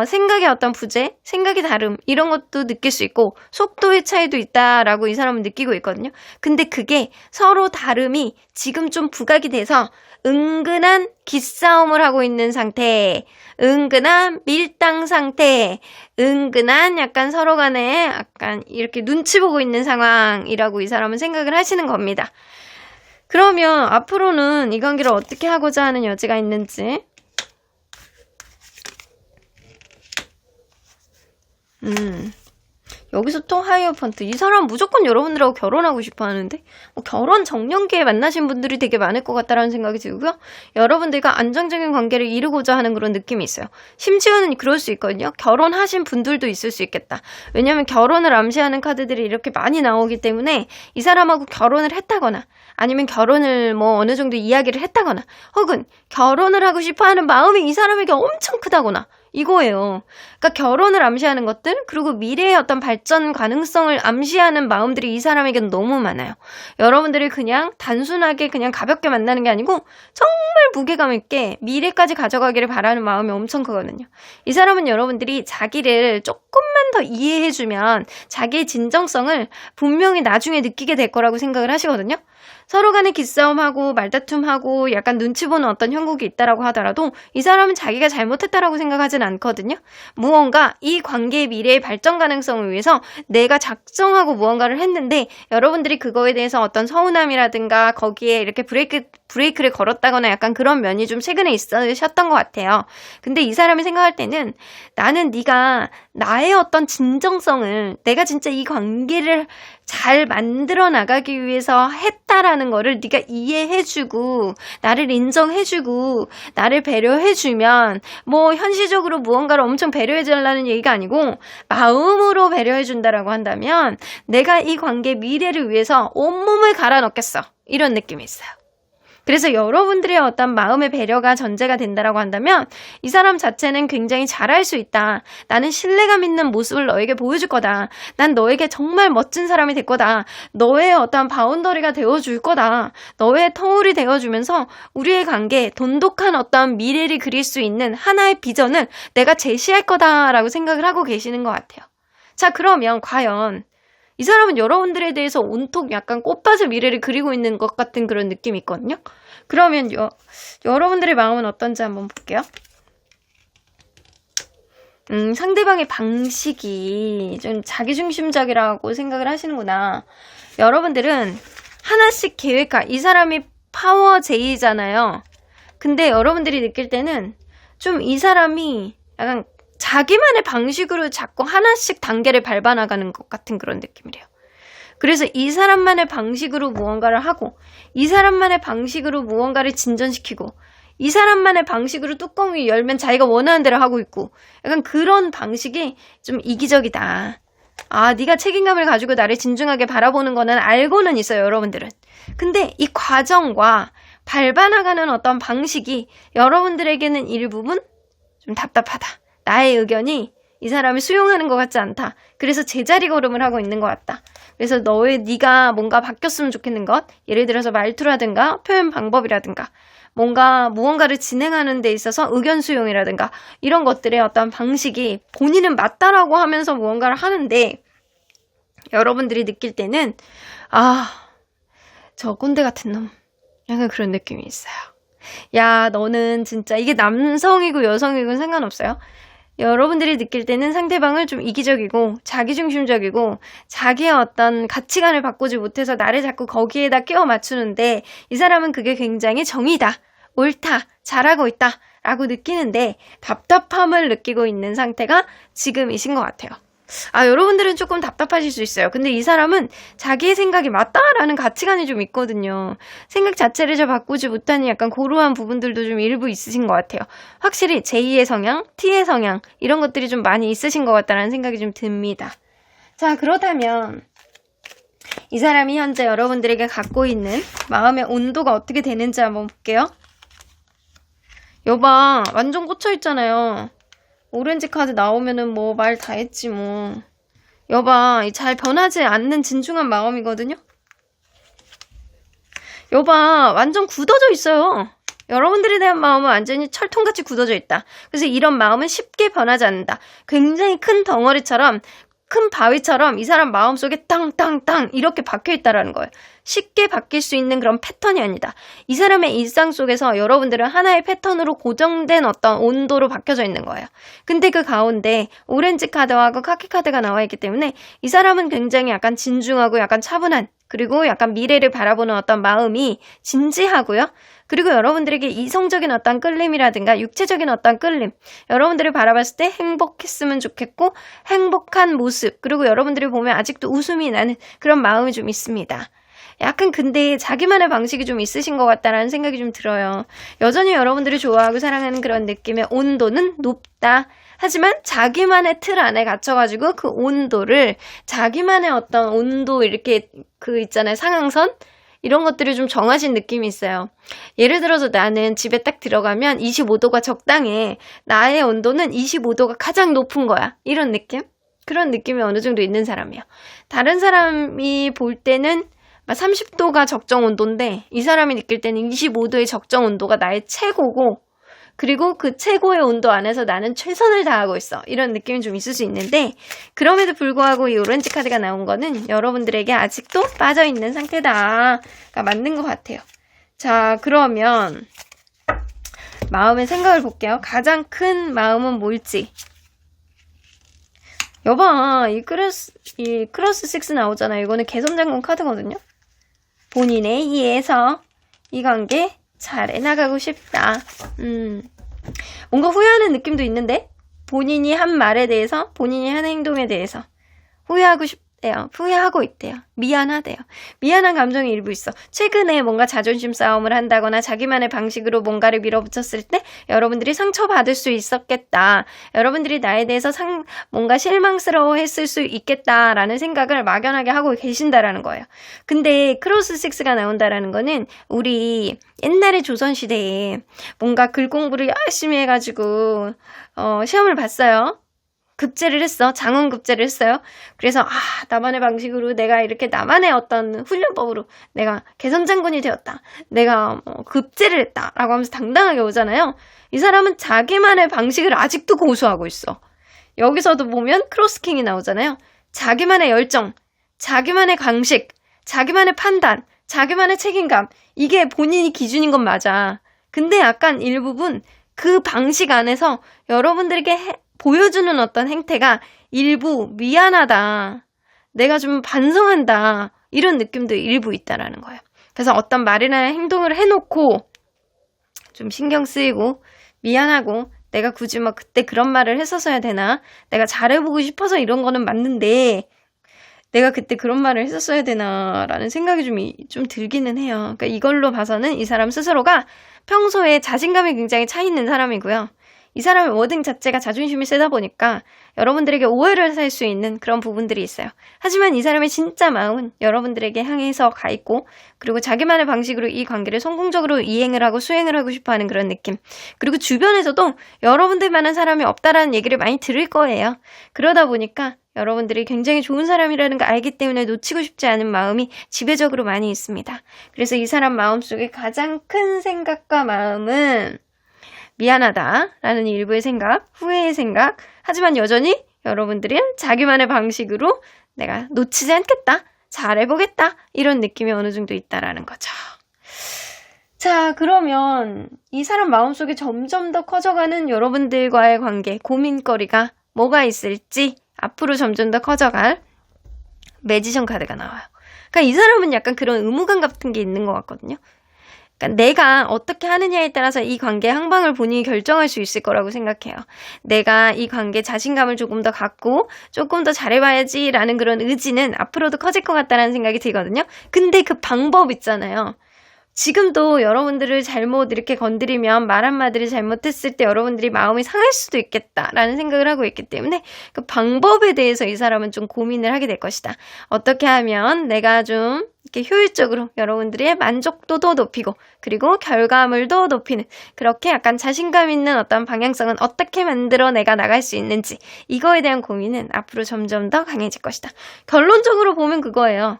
생각의 어떤 부재, 생각의 다름 이런 것도 느낄 수 있고 속도의 차이도 있다라고 이 사람은 느끼고 있거든요. 근데 그게 서로 다름이 지금 좀 부각이 돼서 은근한 기싸움을 하고 있는 상태, 은근한 밀당 상태, 은근한 약간 서로 간에 약간 이렇게 눈치 보고 있는 상황이라고 이 사람은 생각을 하시는 겁니다. 그러면 앞으로는 이 관계를 어떻게 하고자 하는 여지가 있는지 여기서 또 하이어펀트. 이 사람 무조건 여러분들하고 결혼하고 싶어 하는데 결혼 정년기에 만나신 분들이 되게 많을 것 같다라는 생각이 들고요. 여러분들과 안정적인 관계를 이루고자 하는 그런 느낌이 있어요. 심지어는 그럴 수 있거든요. 결혼하신 분들도 있을 수 있겠다. 왜냐하면 결혼을 암시하는 카드들이 이렇게 많이 나오기 때문에 이 사람하고 결혼을 했다거나 아니면 결혼을 뭐 어느 정도 이야기를 했다거나 혹은 결혼을 하고 싶어 하는 마음이 이 사람에게 엄청 크다거나 이거예요. 그러니까 결혼을 암시하는 것들 그리고 미래의 어떤 발전 가능성을 암시하는 마음들이 이 사람에게는 너무 많아요. 여러분들이 그냥 단순하게 그냥 가볍게 만나는 게 아니고 정말 무게감 있게 미래까지 가져가기를 바라는 마음이 엄청 크거든요. 이 사람은 여러분들이 자기를 조금만 더 이해해주면 자기의 진정성을 분명히 나중에 느끼게 될 거라고 생각을 하시거든요. 서로 간에 기싸움하고 말다툼하고 약간 눈치 보는 어떤 형국이 있다라고 하더라도 이 사람은 자기가 잘못했다라고 생각하진 않거든요. 무언가 이 관계의 미래의 발전 가능성을 위해서 내가 작정하고 무언가를 했는데 여러분들이 그거에 대해서 어떤 서운함이라든가 거기에 이렇게 브레이크를 걸었다거나 약간 그런 면이 좀 최근에 있으셨던 것 같아요. 근데 이 사람이 생각할 때는 나는 네가 나의 어떤 진정성을 내가 진짜 이 관계를 잘 만들어 나가기 위해서 했다라는 거를 네가 이해해주고 나를 인정해주고 나를 배려해주면 뭐 현실적으로 무언가를 엄청 배려해달라는 얘기가 아니고 마음으로 배려해준다라고 한다면 내가 이 관계 미래를 위해서 온몸을 갈아 넣겠어. 이런 느낌이 있어요. 그래서 여러분들의 어떤 마음의 배려가 전제가 된다라고 한다면 이 사람 자체는 굉장히 잘할 수 있다. 나는 신뢰감 있는 모습을 너에게 보여줄 거다. 난 너에게 정말 멋진 사람이 될 거다. 너의 어떤 바운더리가 되어줄 거다. 너의 터울이 되어주면서 우리의 관계, 돈독한 어떤 미래를 그릴 수 있는 하나의 비전을 내가 제시할 거다라고 생각을 하고 계시는 것 같아요. 자, 그러면 과연 이 사람은 여러분들에 대해서 온통 약간 꽃밭의 미래를 그리고 있는 것 같은 그런 느낌이 있거든요. 그러면 여러분들의 마음은 어떤지 한번 볼게요. 상대방의 방식이 좀 자기중심적이라고 생각을 하시는구나. 여러분들은 하나씩 이 사람이 파워 J잖아요. 근데 여러분들이 느낄 때는 좀 이 사람이 약간 자기만의 방식으로 자꾸 하나씩 단계를 밟아나가는 것 같은 그런 느낌이래요. 그래서 이 사람만의 방식으로 무언가를 하고 이 사람만의 방식으로 무언가를 진전시키고 이 사람만의 방식으로 뚜껑을 열면 자기가 원하는 대로 하고 있고 약간 그런 방식이 좀 이기적이다. 네가 책임감을 가지고 나를 진중하게 바라보는 거는 알고는 있어요, 여러분들은. 근데 이 과정과 밟아나가는 어떤 방식이 여러분들에게는 일부분 좀 답답하다. 나의 의견이 이 사람을 수용하는 것 같지 않다. 그래서 제자리 걸음을 하고 있는 것 같다. 그래서 네가 뭔가 바뀌었으면 좋겠는 것, 예를 들어서 말투라든가 표현 방법이라든가 무언가를 진행하는 데 있어서 의견 수용이라든가 이런 것들의 어떤 방식이 본인은 맞다라고 하면서 무언가를 하는데 여러분들이 느낄 때는 아, 저 꼰대 같은 놈, 약간 그런 느낌이 있어요. 야, 너는 진짜 이게 남성이고 여성이고 상관없어요. 여러분들이 느낄 때는 상대방을 좀 이기적이고 자기중심적이고 자기의 어떤 가치관을 바꾸지 못해서 나를 자꾸 거기에다 끼워 맞추는데 이 사람은 그게 굉장히 정의다, 옳다, 잘하고 있다 라고 느끼는데 답답함을 느끼고 있는 상태가 지금이신 것 같아요. 여러분들은 조금 답답하실 수 있어요. 근데 이 사람은 자기의 생각이 맞다라는 가치관이 좀 있거든요. 생각 자체를 잘 바꾸지 못하는 약간 고루한 부분들도 좀 일부 있으신 것 같아요. 확실히 J의 성향, T의 성향 이런 것들이 좀 많이 있으신 것 같다라는 생각이 좀 듭니다. 자, 그렇다면 이 사람이 현재 여러분들에게 갖고 있는 마음의 온도가 어떻게 되는지 한번 볼게요. 여봐, 완전 꽂혀있잖아요. 오렌지 카드 나오면은 뭐 말 다 했지 뭐. 여봐, 잘 변하지 않는 진중한 마음이거든요. 여봐, 완전 굳어져 있어요. 여러분들에 대한 마음은 완전히 철통같이 굳어져 있다. 그래서 이런 마음은 쉽게 변하지 않는다. 굉장히 큰 덩어리처럼, 큰 바위처럼 이 사람 마음속에 땅땅땅 이렇게 박혀있다라는 거예요. 쉽게 바뀔 수 있는 그런 패턴이 아니다. 이 사람의 일상 속에서 여러분들은 하나의 패턴으로 고정된 어떤 온도로 바뀌어져 있는 거예요. 근데 그 가운데 오렌지 카드하고 카키 카드가 나와 있기 때문에 이 사람은 굉장히 약간 진중하고 약간 차분한, 그리고 약간 미래를 바라보는 어떤 마음이 진지하고요. 그리고 여러분들에게 이성적인 어떤 끌림이라든가 육체적인 어떤 끌림, 여러분들을 바라봤을 때 행복했으면 좋겠고 행복한 모습, 그리고 여러분들이 보면 아직도 웃음이 나는 그런 마음이 좀 있습니다. 약간 근데 자기만의 방식이 좀 있으신 것 같다라는 생각이 좀 들어요. 여전히 여러분들이 좋아하고 사랑하는 그런 느낌의 온도는 높다. 하지만 자기만의 틀 안에 갇혀가지고 그 온도를 자기만의 어떤 온도 이렇게 그 있잖아요. 상향선? 이런 것들을 좀 정하신 느낌이 있어요. 예를 들어서 나는 집에 딱 들어가면 25도가 적당해. 나의 온도는 25도가 가장 높은 거야. 이런 느낌? 그런 느낌이 어느 정도 있는 사람이에요. 다른 사람이 볼 때는 30도가 적정 온도인데 이 사람이 느낄 때는 25도의 적정 온도가 나의 최고고, 그리고 그 최고의 온도 안에서 나는 최선을 다하고 있어. 이런 느낌이 좀 있을 수 있는데, 그럼에도 불구하고 이 오렌지 카드가 나온 거는 여러분들에게 아직도 빠져있는 상태다가 맞는 것 같아요. 자, 그러면 마음의 생각을 볼게요. 가장 큰 마음은 뭘지. 여봐, 이 크로스 6 나오잖아요. 이거는 개선장군 카드거든요. 본인에 의해서 이 관계 잘 해나가고 싶다. 뭔가 후회하는 느낌도 있는데, 본인이 한 말에 대해서, 본인이 한 행동에 대해서 후회하고 싶대요. 후회하고 있대요. 미안하대요. 미안한 감정이 일부 있어. 최근에 뭔가 자존심 싸움을 한다거나 자기만의 방식으로 뭔가를 밀어붙였을 때 여러분들이 상처받을 수 있었겠다. 여러분들이 나에 대해서 뭔가 실망스러워했을 수 있겠다라는 생각을 막연하게 하고 계신다라는 거예요. 근데 크로스 6가 나온다라는 거는 우리 옛날에 조선시대에 뭔가 글 공부를 열심히 해가지고 시험을 봤어요. 급제를 했어. 장원급제를 했어요. 그래서 나만의 방식으로 내가 이렇게 나만의 어떤 훈련법으로 내가 개선장군이 되었다. 내가 급제를 했다. 라고 하면서 당당하게 오잖아요. 이 사람은 자기만의 방식을 아직도 고수하고 있어. 여기서도 보면 크로스킹이 나오잖아요. 자기만의 열정, 자기만의 강식, 자기만의 판단, 자기만의 책임감. 이게 본인이 기준인 건 맞아. 근데 약간 일부분 그 방식 안에서 여러분들에게 보여주는 어떤 행태가 일부 미안하다, 내가 좀 반성한다, 이런 느낌도 일부 있다라는 거예요. 그래서 어떤 말이나 행동을 해놓고 좀 신경 쓰이고 미안하고, 내가 굳이 막 그때 그런 말을 했었어야 되나, 내가 잘해보고 싶어서 이런 거는 맞는데 내가 그때 그런 말을 했었어야 되나 라는 생각이 좀 들기는 해요. 그러니까 이걸로 봐서는 이 사람 스스로가 평소에 자신감이 굉장히 차 있는 사람이고요. 이 사람의 워딩 자체가 자존심이 세다 보니까 여러분들에게 오해를 살 수 있는 그런 부분들이 있어요. 하지만 이 사람의 진짜 마음은 여러분들에게 향해서 가 있고, 그리고 자기만의 방식으로 이 관계를 성공적으로 이행을 하고 수행을 하고 싶어하는 그런 느낌. 그리고 주변에서도 여러분들만한 사람이 없다라는 얘기를 많이 들을 거예요. 그러다 보니까 여러분들이 굉장히 좋은 사람이라는 걸 알기 때문에 놓치고 싶지 않은 마음이 지배적으로 많이 있습니다. 그래서 이 사람 마음속에 가장 큰 생각과 마음은 미안하다 라는 일부의 생각, 후회의 생각, 하지만 여전히 여러분들은 자기만의 방식으로 내가 놓치지 않겠다, 잘해보겠다, 이런 느낌이 어느 정도 있다라는 거죠. 자, 그러면 이 사람 마음속에 점점 더 커져가는 여러분들과의 관계, 고민거리가 뭐가 있을지 앞으로 점점 더 커져갈 매지션 카드가 나와요. 그러니까 이 사람은 약간 그런 의무감 같은 게 있는 것 같거든요. 그러니까 내가 어떻게 하느냐에 따라서 이 관계의 항방을 본인이 결정할 수 있을 거라고 생각해요. 내가 이 관계에 자신감을 조금 더 갖고 조금 더 잘해봐야지라는 그런 의지는 앞으로도 커질 것 같다는 생각이 들거든요. 근데 그 방법 있잖아요. 지금도 여러분들을 잘못 이렇게 건드리면 말 한마디를 잘못했을 때 여러분들이 마음이 상할 수도 있겠다라는 생각을 하고 있기 때문에 그 방법에 대해서 이 사람은 좀 고민을 하게 될 것이다. 어떻게 하면 내가 좀 이렇게 효율적으로 여러분들의 만족도도 높이고 그리고 결과물도 높이는 그렇게 약간 자신감 있는 어떤 방향성은 어떻게 만들어 내가 나갈 수 있는지 이거에 대한 고민은 앞으로 점점 더 강해질 것이다. 결론적으로 보면 그거예요.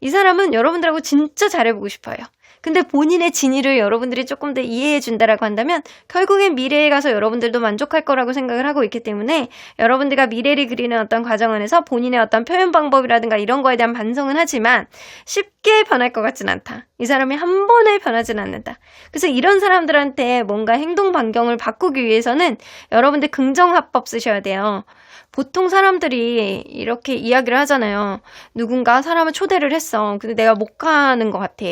이 사람은 여러분들하고 진짜 잘해보고 싶어요. 근데 본인의 진위를 여러분들이 조금 더 이해해 준다라고 한다면 결국엔 미래에 가서 여러분들도 만족할 거라고 생각을 하고 있기 때문에 여러분들과 미래를 그리는 어떤 과정 안에서 본인의 어떤 표현 방법이라든가 이런 거에 대한 반성은 하지만 쉽게 변할 것 같진 않다. 이 사람이 한 번에 변하진 않는다. 그래서 이런 사람들한테 뭔가 행동 반경을 바꾸기 위해서는 여러분들 긍정화법 쓰셔야 돼요. 보통 사람들이 이렇게 이야기를 하잖아요. 누군가 사람을 초대를 했어. 근데 내가 못 가는 것 같아.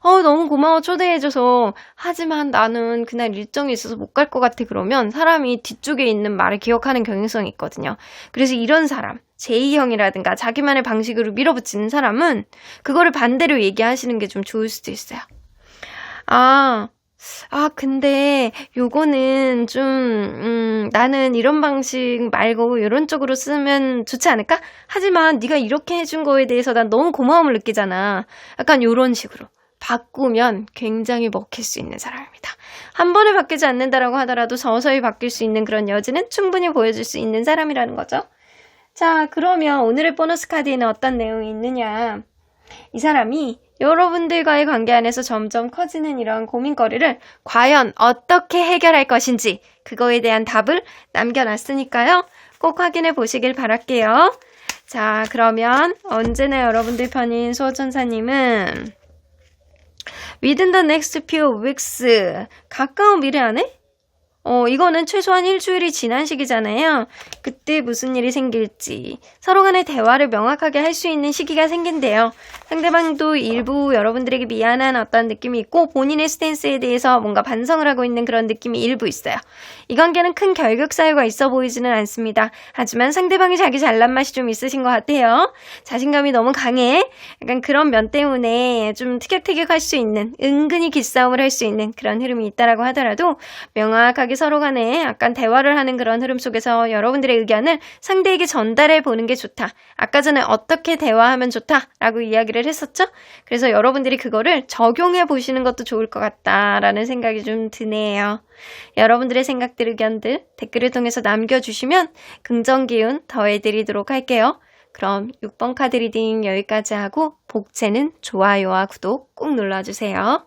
너무 고마워 초대해줘서. 하지만 나는 그날 일정이 있어서 못 갈 것 같아. 그러면 사람이 뒤쪽에 있는 말을 기억하는 경향성이 있거든요. 그래서 이런 사람, 제2형이라든가 자기만의 방식으로 밀어붙이는 사람은 그거를 반대로 얘기하시는 게 좀 좋을 수도 있어요. 근데 요거는 좀 나는 이런 방식 말고 이런 쪽으로 쓰면 좋지 않을까? 하지만 네가 이렇게 해준 거에 대해서 난 너무 고마움을 느끼잖아. 약간 요런 식으로 바꾸면 굉장히 먹힐 수 있는 사람입니다. 한 번에 바뀌지 않는다라고 하더라도 서서히 바뀔 수 있는 그런 여지는 충분히 보여줄 수 있는 사람이라는 거죠. 자, 그러면 오늘의 보너스 카드에는 어떤 내용이 있느냐? 이 사람이 여러분들과의 관계 안에서 점점 커지는 이런 고민거리를 과연 어떻게 해결할 것인지 그거에 대한 답을 남겨놨으니까요. 꼭 확인해 보시길 바랄게요. 자, 그러면 언제나 여러분들 편인 수호천사님은 Within the next few weeks 가까운 미래 안에? 이거는 최소한 일주일이 지난 시기잖아요. 그때 무슨 일이 생길지 서로 간의 대화를 명확하게 할 수 있는 시기가 생긴대요. 상대방도 일부 여러분들에게 미안한 어떤 느낌이 있고 본인의 스탠스에 대해서 뭔가 반성을 하고 있는 그런 느낌이 일부 있어요. 이 관계는 큰 결격 사유가 있어 보이지는 않습니다. 하지만 상대방이 자기 잘난 맛이 좀 있으신 것 같아요. 자신감이 너무 강해. 약간 그런 면 때문에 좀 티격태격할 수 있는 은근히 기싸움을 할 수 있는 그런 흐름이 있다라고 하더라도 명확하게 서로 간에 약간 대화를 하는 그런 흐름 속에서 여러분들의 의견을 상대에게 전달해 보는 게 좋다. 아까 전에 어떻게 대화하면 좋다라고 이야기를 했었죠? 그래서 여러분들이 그거를 적용해 보시는 것도 좋을 것 같다라는 생각이 좀 드네요. 여러분들의 생각들, 의견들 댓글을 통해서 남겨주시면 긍정 기운 더해드리도록 할게요. 그럼 6번 카드 리딩 여기까지 하고 복채는 좋아요와 구독 꼭 눌러주세요.